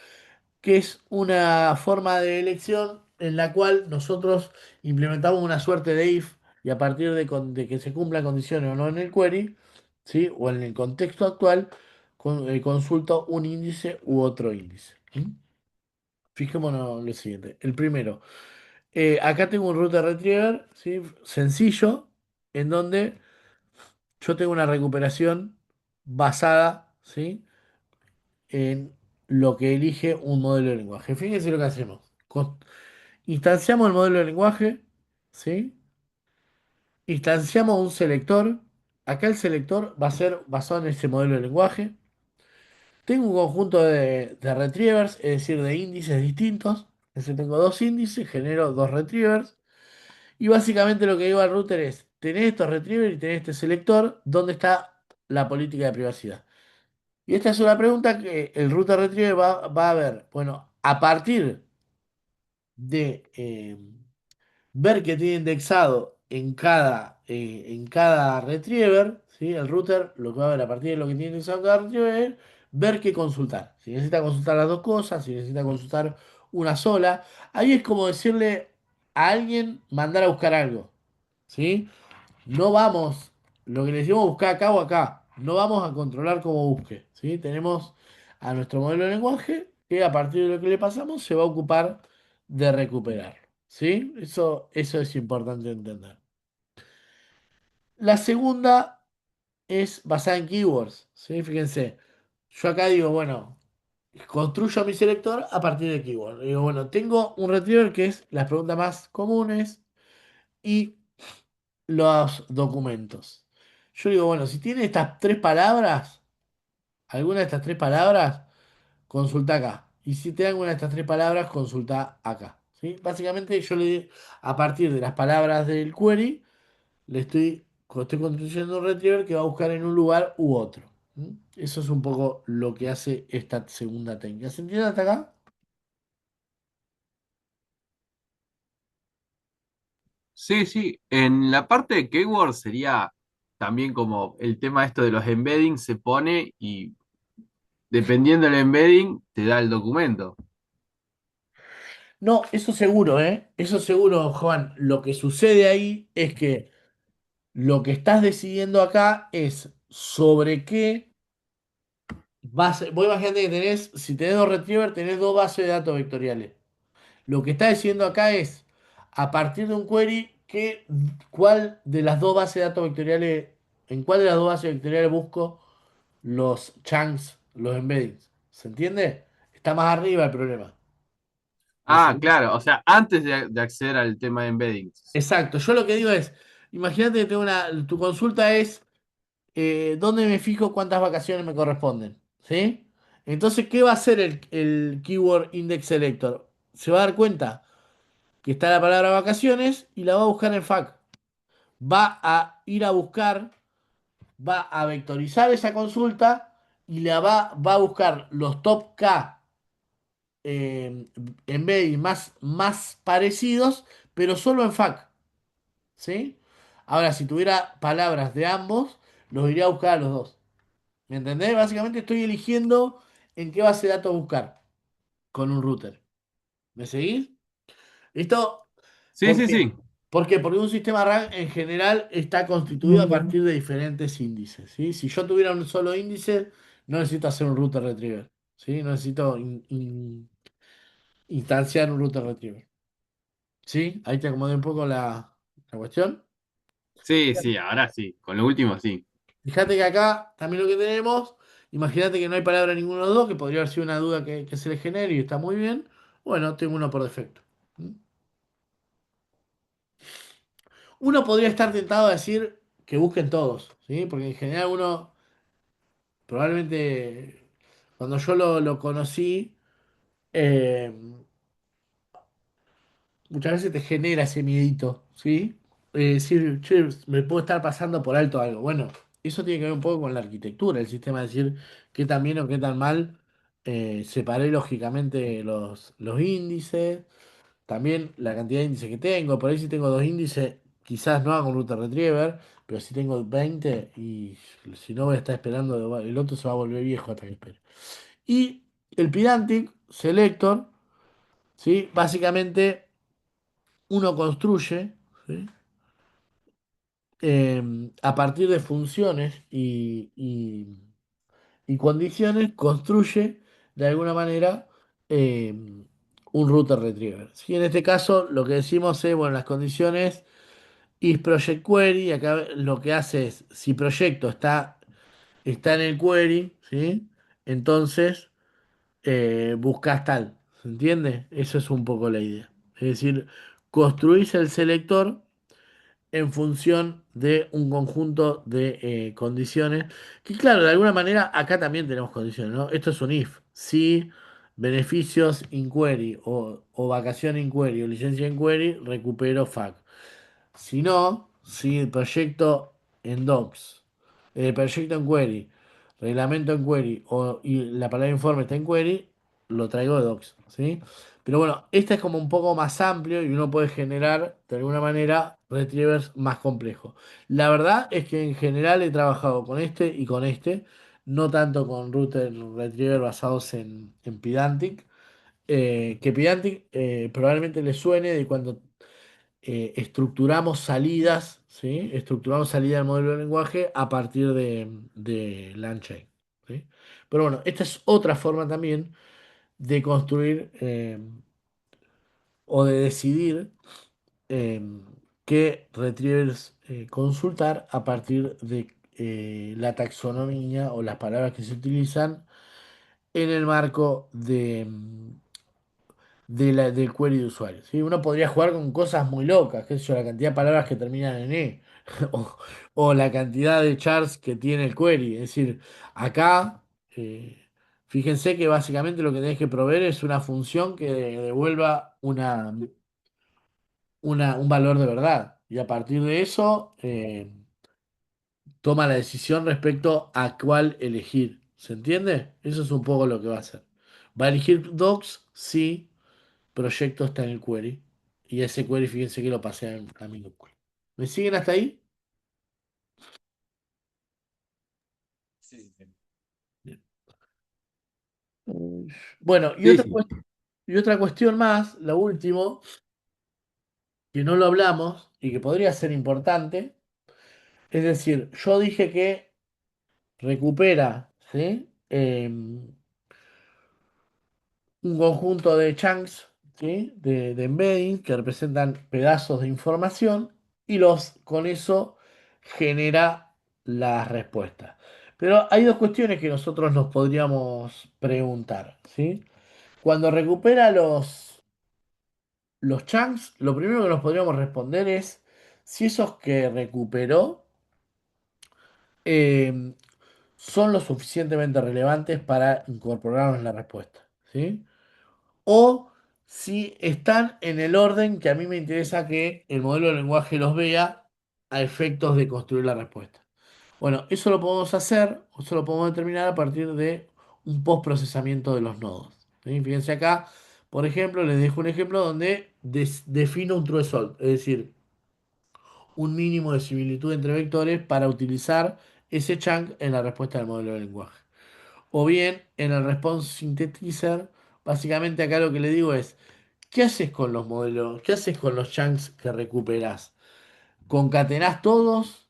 que es una forma de elección en la cual nosotros implementamos una suerte de if y a partir de que se cumplan condiciones o no en el query, ¿sí? O en el contexto actual, consulto un índice u otro índice. ¿Mm? Fijémonos en lo siguiente. El primero, acá tengo un router retriever, ¿sí? Sencillo, en donde yo tengo una recuperación basada, ¿sí? En lo que elige un modelo de lenguaje. Fíjense lo que hacemos. Instanciamos el modelo de lenguaje, ¿sí? Instanciamos un selector. Acá el selector va a ser basado en ese modelo de lenguaje. Tengo un conjunto de retrievers, es decir, de índices distintos. Es decir, tengo dos índices, genero dos retrievers. Y básicamente lo que digo al router es, tenés estos retrievers y tenés este selector, ¿dónde está la política de privacidad? Y esta es una pregunta que el router retriever va a ver. Bueno, a partir de ver que tiene indexado en cada retriever, ¿sí? El router lo que va a ver a partir de lo que tiene indexado en cada retriever es ver qué consultar. Si necesita consultar las dos cosas, si necesita consultar una sola. Ahí es como decirle a alguien mandar a buscar algo, ¿sí? No vamos, lo que le decimos buscar acá o acá, no vamos a controlar cómo busque, ¿sí? Tenemos a nuestro modelo de lenguaje que a partir de lo que le pasamos se va a ocupar de recuperar, ¿sí? Eso es importante entender. La segunda es basada en keywords, ¿sí? Fíjense, yo acá digo, bueno, construyo mi selector a partir de keywords. Digo, bueno, tengo un retriever que es las preguntas más comunes y los documentos. Yo digo, bueno, si tiene estas tres palabras, alguna de estas tres palabras, consulta acá. Y si te dan alguna de estas tres palabras, consulta acá. ¿Sí? Básicamente a partir de las palabras del query, estoy construyendo un retriever que va a buscar en un lugar u otro. ¿Mm? Eso es un poco lo que hace esta segunda técnica. ¿Se entiende hasta acá? Sí, sí. En la parte de keyword sería también como el tema esto de los embeddings se pone y dependiendo del embedding te da el documento. No, eso seguro, ¿eh? Eso seguro, Juan. Lo que sucede ahí es que lo que estás decidiendo acá es sobre qué base. Vos imaginate que tenés, si tenés dos retrievers, tenés dos bases de datos vectoriales. Lo que estás diciendo acá es, a partir de un query, ¿cuál de las dos bases de datos vectoriales, en cuál de las dos bases vectoriales busco los chunks, los embeddings? ¿Se entiende? Está más arriba el problema. ¿Me Ah, seguís? claro. O sea, antes de acceder al tema de embeddings. Exacto. Yo lo que digo es, imagínate que tu consulta es ¿dónde me fijo cuántas vacaciones me corresponden? ¿Sí? Entonces, ¿qué va a hacer el Keyword Index Selector? Se va a dar cuenta que está la palabra vacaciones y la va a buscar en FAQ. Va a ir a buscar, va a vectorizar esa consulta y va a buscar los top K embedding más parecidos, pero solo en FAQ. ¿Sí? Ahora, si tuviera palabras de ambos, los iría a buscar a los dos. ¿Me entendés? Básicamente estoy eligiendo en qué base de datos buscar con un router. ¿Me seguís? ¿Listo? Sí, ¿Por sí, qué? sí. ¿Por qué? Porque un sistema RAM en general está constituido a partir de diferentes índices, ¿sí? Si yo tuviera un solo índice, no necesito hacer un router retriever, ¿sí? No necesito instanciar un router retriever, ¿sí? Ahí te acomodé un poco la cuestión. Sí, sí, ahora sí. Con lo último sí. Fíjate que acá también lo que tenemos, imagínate que no hay palabra en ninguno de los dos, que podría haber sido una duda que se le genere y está muy bien. Bueno, tengo uno por defecto. ¿Mm? Uno podría estar tentado a decir que busquen todos, ¿sí? Porque en general uno, probablemente, cuando yo lo conocí, eh, muchas veces te genera ese miedito, ¿sí? Decir, che, me puedo estar pasando por alto algo. Bueno, eso tiene que ver un poco con la arquitectura, el sistema, de decir qué tan bien o qué tan mal separé lógicamente los índices, también la cantidad de índices que tengo. Por ahí si tengo dos índices, quizás no hago un router retriever, pero si tengo 20 y si no voy a estar esperando, el otro se va a volver viejo hasta que espere. Y el Pydantic Selector, ¿sí? Básicamente. uno construye, ¿sí? A partir de funciones y condiciones, construye de alguna manera eh, un router retriever. ¿Sí? En este caso, lo que decimos es, bueno, las condiciones is project query, acá lo que hace es, si proyecto está en el query, ¿sí? Entonces buscas tal, ¿se entiende? Eso es un poco la idea. Es decir, construís el selector en función de un conjunto de condiciones, que claro, de alguna manera acá también tenemos condiciones, ¿no? Esto es un if, si beneficios inquiry o vacación inquiry o licencia inquiry, recupero FAQ. Si no, si el proyecto en docs, el proyecto en query, reglamento en query y la palabra informe está en query, lo traigo de docs, ¿sí? Pero bueno, este es como un poco más amplio y uno puede generar de alguna manera retrievers más complejos. La verdad es que en general he trabajado con este y con este, no tanto con router retriever basados en Pydantic, que Pydantic probablemente le suene de cuando estructuramos salidas, ¿sí? Estructuramos salida del modelo de lenguaje a partir de LangChain, ¿sí? Pero bueno, esta es otra forma también de construir o de decidir eh, qué retrievers consultar a partir de la taxonomía o las palabras que se utilizan en el marco del query de usuario. ¿Sí? Uno podría jugar con cosas muy locas, qué sé yo, la cantidad de palabras que terminan en E, o, o la cantidad de chars que tiene el query. Es decir, acá, fíjense que básicamente lo que tenés que proveer es una función que devuelva un valor de verdad. Y a partir de eso, toma la decisión respecto a cuál elegir. ¿Se entiende? Eso es un poco lo que va a hacer. Va a elegir docs, sí. Proyecto está en el query. Y ese query, fíjense que lo pasé a minúscula. ¿Me siguen hasta ahí? Sí, sí. Bien. Bueno, Sí, sí. y otra cuestión más, la última, que no lo hablamos y que podría ser importante. Es decir, yo dije que recupera, ¿sí? Un conjunto de chunks, ¿sí? De embedding que representan pedazos de información y con eso genera las respuestas. Pero hay dos cuestiones que nosotros nos podríamos preguntar, ¿sí? Cuando recupera los chunks, lo primero que nos podríamos responder es si esos que recuperó eh, son lo suficientemente relevantes para incorporarlos en la respuesta, ¿sí? O si están en el orden que a mí me interesa que el modelo de lenguaje los vea a efectos de construir la respuesta. Bueno, eso lo podemos hacer, eso lo podemos determinar a partir de un postprocesamiento de los nodos. ¿Sí? Fíjense acá, por ejemplo, les dejo un ejemplo donde defino un true result, es decir, un mínimo de similitud entre vectores para utilizar ese chunk en la respuesta del modelo de lenguaje. O bien en el response synthetizer, básicamente acá lo que le digo es, ¿qué haces con los modelos? ¿Qué haces con los chunks que recuperás? ¿Concatenás todos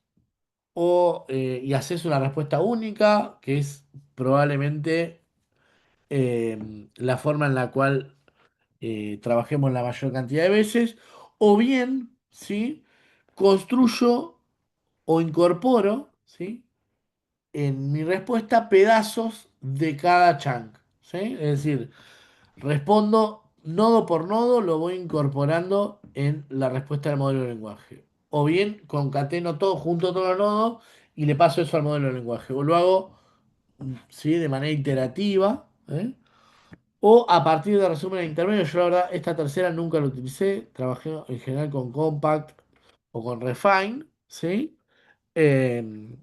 y haces una respuesta única, que es probablemente la forma en la cual trabajemos la mayor cantidad de veces? O bien, ¿sí? Construyo o incorporo, ¿sí? En mi respuesta pedazos de cada chunk, ¿sí? Es decir, respondo nodo por nodo, lo voy incorporando en la respuesta del modelo de lenguaje. O bien concateno todo junto a todos los nodos y le paso eso al modelo de lenguaje. O lo hago, ¿sí? De manera iterativa, ¿eh? O a partir de resúmenes intermedios. Yo la verdad, esta tercera nunca la utilicé. Trabajé en general con Compact o con Refine, ¿sí? Eh,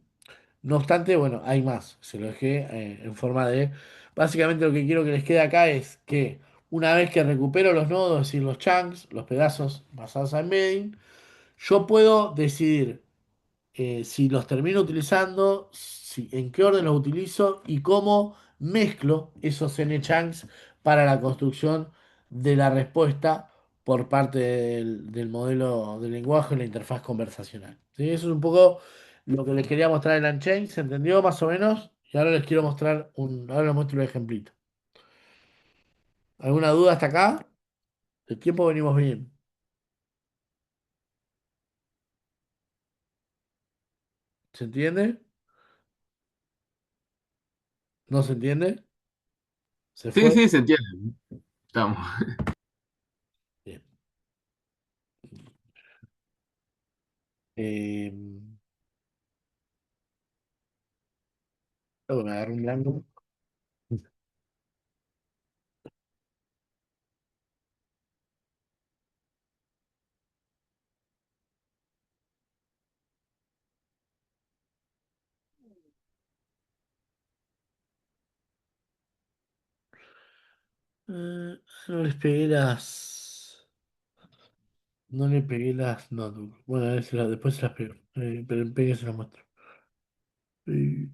no obstante, bueno, hay más. Se lo dejé en forma de... Básicamente lo que quiero que les quede acá es que una vez que recupero los nodos, es decir, los chunks, los pedazos basados en embedding, yo puedo decidir si los termino utilizando, en qué orden los utilizo y cómo mezclo esos n chunks para la construcción de la respuesta por parte del modelo de lenguaje y la interfaz conversacional. ¿Sí? Eso es un poco lo que les quería mostrar en Unchained. ¿Se entendió más o menos? Y ahora les quiero mostrar ahora les muestro un ejemplito. ¿Alguna duda hasta acá? El tiempo venimos bien. ¿Se entiende? ¿No se entiende? ¿Se Sí, fue? sí, se entiende. Estamos. Bien. Eh, me agarré un blanco. No les pegué No le pegué las notebooks. Bueno, a ver después se las pego. Pero pegue se las muestro. Eh,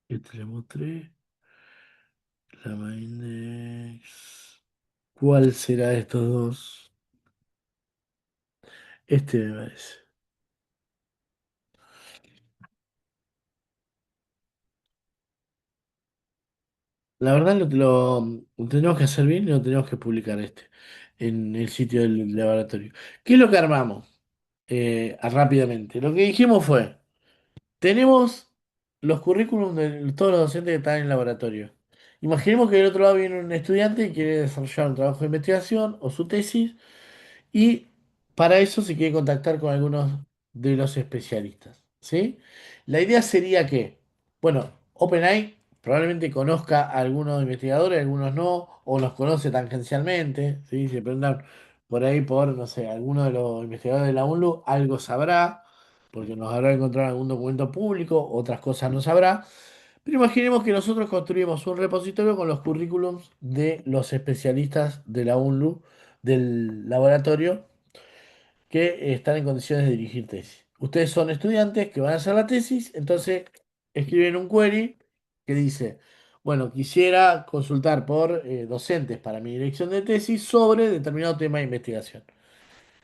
este le mostré. La Maindex. ¿Cuál será de estos dos? Este me parece. La verdad lo tenemos que hacer bien y lo tenemos que publicar en el sitio del laboratorio. ¿Qué es lo que armamos? Rápidamente. Lo que dijimos fue, tenemos los currículums de todos los docentes que están en el laboratorio. Imaginemos que del otro lado viene un estudiante y quiere desarrollar un trabajo de investigación o su tesis. Y para eso se quiere contactar con algunos de los especialistas, ¿sí? La idea sería que, bueno, OpenAI probablemente conozca a algunos investigadores, algunos no, o los conoce tangencialmente, ¿sí? Se preguntan por ahí por, no sé, alguno de los investigadores de la UNLU, algo sabrá, porque nos habrá encontrado algún documento público, otras cosas no sabrá. Pero imaginemos que nosotros construimos un repositorio con los currículums de los especialistas de la UNLU, del laboratorio, que están en condiciones de dirigir tesis. Ustedes son estudiantes que van a hacer la tesis, entonces escriben un query que dice, bueno, quisiera consultar por docentes para mi dirección de tesis sobre determinado tema de investigación.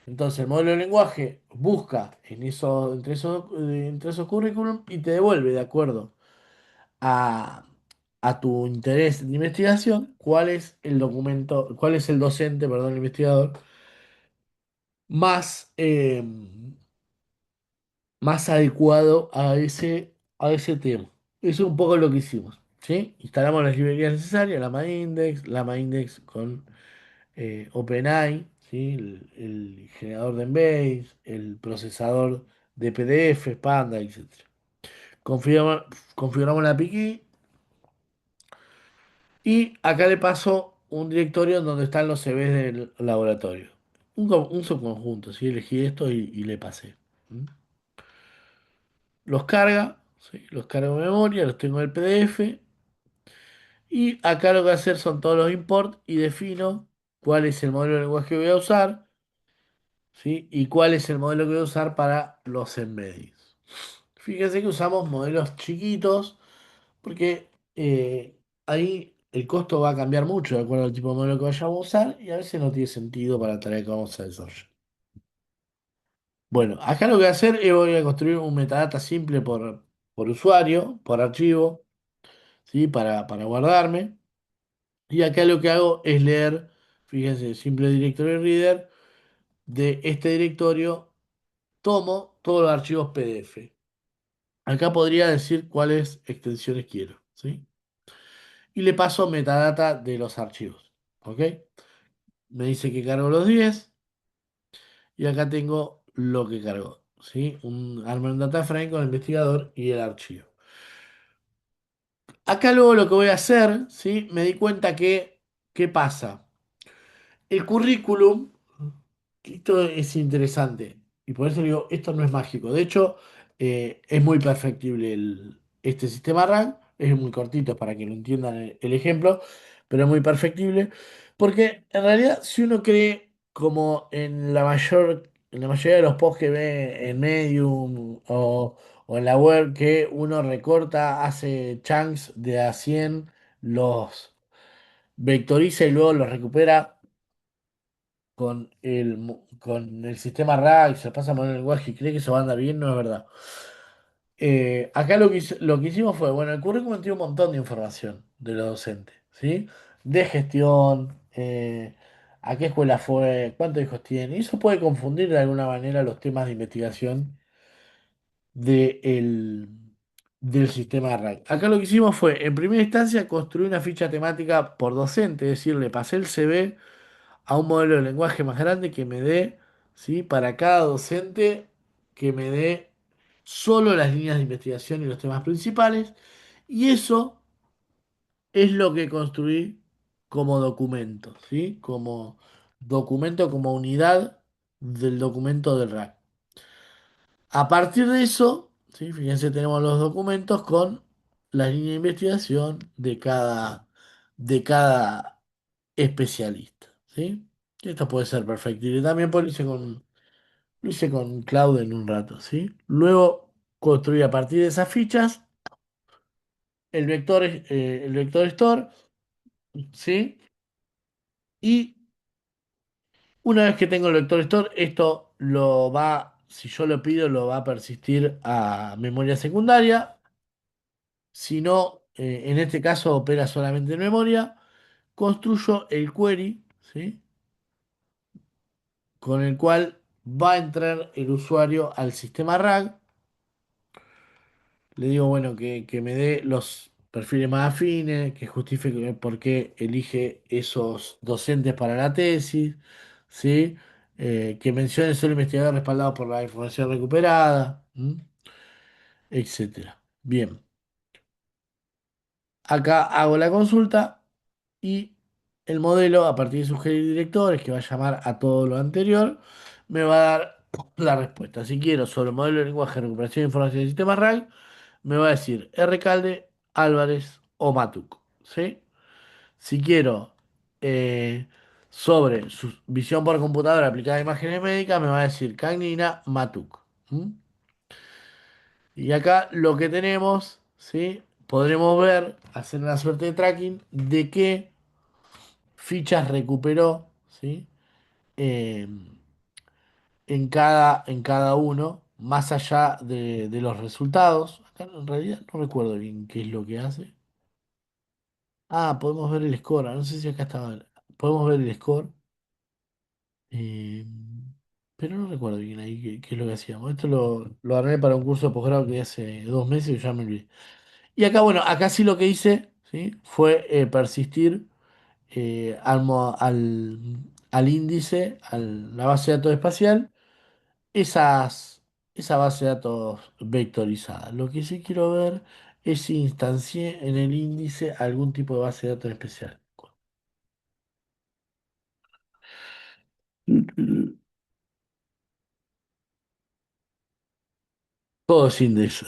Entonces el modelo de lenguaje busca entre esos currículum y te devuelve de acuerdo a, a tu interés de investigación cuál es el documento, cuál es el docente, perdón, el investigador más, más adecuado a ese tema. Eso es un poco lo que hicimos, ¿sí? Instalamos las librerías necesarias, la Maindex con OpenAI, ¿sí? El generador de embeds, el procesador de PDF, Panda, etc. Configuramos, configuramos la API y acá le paso un directorio donde están los CVs del laboratorio. Un subconjunto, ¿sí? Elegí esto y le pasé. ¿Mm? Los carga, ¿sí? Los cargo en memoria, los tengo en el PDF. Y acá lo que voy a hacer son todos los import y defino cuál es el modelo de lenguaje que voy a usar, ¿sí? Y cuál es el modelo que voy a usar para los embeddings. Fíjense que usamos modelos chiquitos porque ahí el costo va a cambiar mucho de acuerdo al tipo de modelo que vayamos a usar y a veces no tiene sentido para la tarea que vamos a desarrollar. Bueno, acá lo que voy a hacer es voy a construir un metadata simple por usuario, por archivo, ¿sí? Para guardarme. Y acá lo que hago es leer, fíjense, simple directory reader, de este directorio tomo todos los archivos PDF. Acá podría decir cuáles extensiones quiero, ¿sí? Y le paso metadata de los archivos, ¿ok? Me dice que cargo los 10 y acá tengo lo que cargó, ¿sí? Arma un data frame con el investigador y el archivo. Acá luego lo que voy a hacer, ¿sí? Me di cuenta que, ¿qué pasa? El currículum, esto es interesante, y por eso digo, esto no es mágico. De hecho, es muy perfectible este sistema RAG, es muy cortito para que lo entiendan el ejemplo, pero es muy perfectible, porque en realidad si uno cree como en la mayor en la mayoría de los posts que ve en Medium o en la web que uno recorta, hace chunks de a 100, los vectoriza y luego los recupera con el sistema RAG, se pasa por el lenguaje y cree que eso va a andar bien, no es verdad. Acá lo que hicimos fue, bueno, el currículum tiene un montón de información de los docentes, ¿sí? De gestión, a qué escuela fue, cuántos hijos tiene, y eso puede confundir de alguna manera los temas de investigación de del sistema RAG. Acá lo que hicimos fue, en primera instancia, construir una ficha temática por docente, es decir, le pasé el CV a un modelo de lenguaje más grande que me dé, ¿sí? Para cada docente, que me dé solo las líneas de investigación y los temas principales. Y eso es lo que construí como documento, ¿sí? Como documento, como unidad del documento del RAC. A partir de eso, ¿sí? Fíjense, tenemos los documentos con las líneas de investigación de cada especialista, ¿sí? Esto puede ser perfecto. Y también lo hice con Cloud en un rato, ¿sí? Luego construí a partir de esas fichas el vector store, ¿sí? Y una vez que tengo el vector store, esto si yo lo pido, lo va a persistir a memoria secundaria. Si no, en este caso opera solamente en memoria. Construyo el query, ¿sí? Con el cual va a entrar el usuario al sistema RAG. Le digo, bueno, que me dé los perfiles más afines, que justifique por qué elige esos docentes para la tesis, ¿sí? Que mencione solo investigador respaldado por la información recuperada, ¿m? Etcétera. Bien, acá hago la consulta y el modelo, a partir de sugerir directores, que va a llamar a todo lo anterior, me va a dar la respuesta. Si quiero sobre el modelo de lenguaje de recuperación de información del sistema RAG, me va a decir Recalde, Álvarez o Matuk, ¿sí? Si quiero eh, sobre su visión por computadora aplicada a imágenes médicas, me va a decir Cagnina, Matuk. ¿M? Y acá lo que tenemos, ¿sí? Podremos ver, hacer una suerte de tracking de qué fichas recuperó, ¿sí? Eh, en cada uno, más allá de los resultados. Acá en realidad no recuerdo bien qué es lo que hace. Ah, podemos ver el score. No sé si acá estaba. Podemos ver el score. eh, pero no recuerdo bien ahí qué es lo que hacíamos. Esto lo armé para un curso de posgrado que hace 2 meses y ya me olvidé. Y acá, bueno, acá sí lo que hice, ¿sí? Fue persistir al índice, a la base de datos espacial, esa base de datos vectorizada. Lo que sí quiero ver es si instancié en el índice algún tipo de base de datos especial. Todo sin de eso.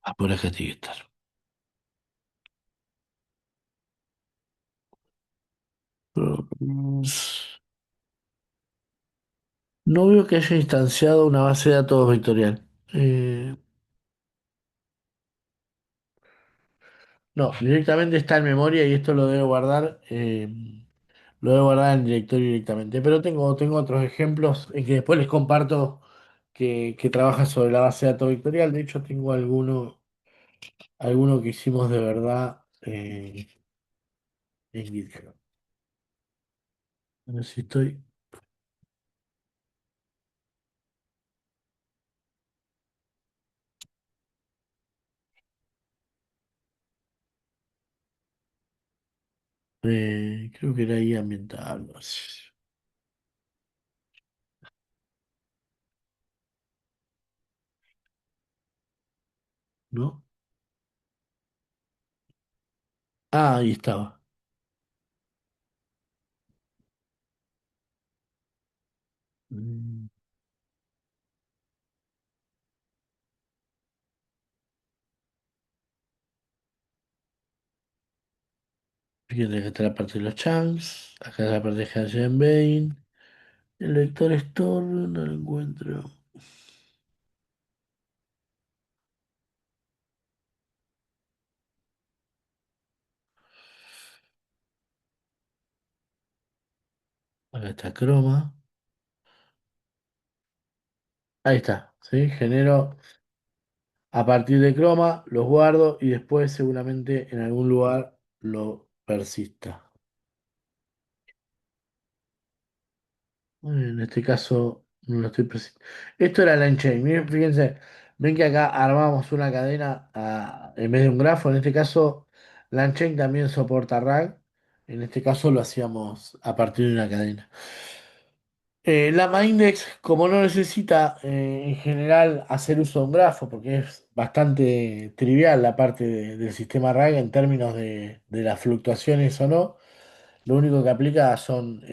Ah, por acá tiene que estar. Mm, No veo que haya instanciado una base de datos vectorial. No, directamente está en memoria y esto lo debo guardar. Lo debo guardar en directorio directamente. Pero tengo otros ejemplos en que después les comparto que trabaja sobre la base de datos vectorial. De hecho, tengo alguno que hicimos de verdad en GitHub. A ver si estoy. Creo que era ahí ambiental, algo así, ¿no? Ah, ahí estaba. Mm, Fíjate que está la parte de los chunks. Acá está la parte de Hash Embedding. El vector store no lo encuentro. Acá está Chroma. Ahí está, ¿sí? Genero a partir de Chroma, los guardo y después seguramente en algún lugar lo persista. En este caso no lo estoy persistiendo. Esto era Langchain. Miren, fíjense, ven que acá armamos una cadena en vez de un grafo. En este caso, Langchain también soporta RAG. En este caso lo hacíamos a partir de una cadena. Lama Index, como no necesita en general hacer uso de un grafo, porque es bastante trivial la parte del sistema RAG en términos de las fluctuaciones o no, lo único que aplica son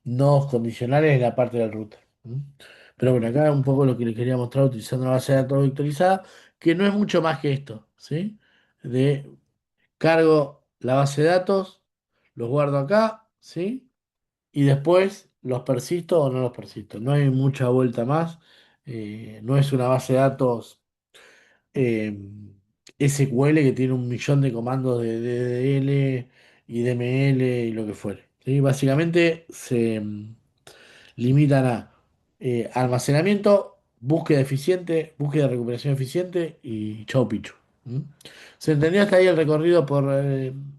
nodos condicionales en la parte del router. ¿M? Pero bueno, acá un poco lo que les quería mostrar utilizando una base de datos vectorizada, que no es mucho más que esto, ¿sí? De cargo la base de datos, los guardo acá, ¿sí? Y después los persisto o no los persisto. No hay mucha vuelta más. No es una base de datos eh, SQL que tiene un millón de comandos de DDL y DML y lo que fuere. ¿Sí? Básicamente se limitan a almacenamiento, búsqueda eficiente, búsqueda de recuperación eficiente y chau pichu. ¿Mm? ¿Se entendió hasta ahí el recorrido por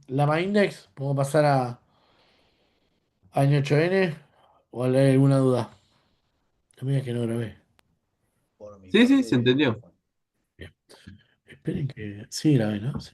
Lama Index? ¿Podemos pasar a N8N? ¿O hay alguna duda? No me digas que no grabé. Sí, sí, se entendió. Bien. Esperen que. Sí, grabé, ¿no? Sí.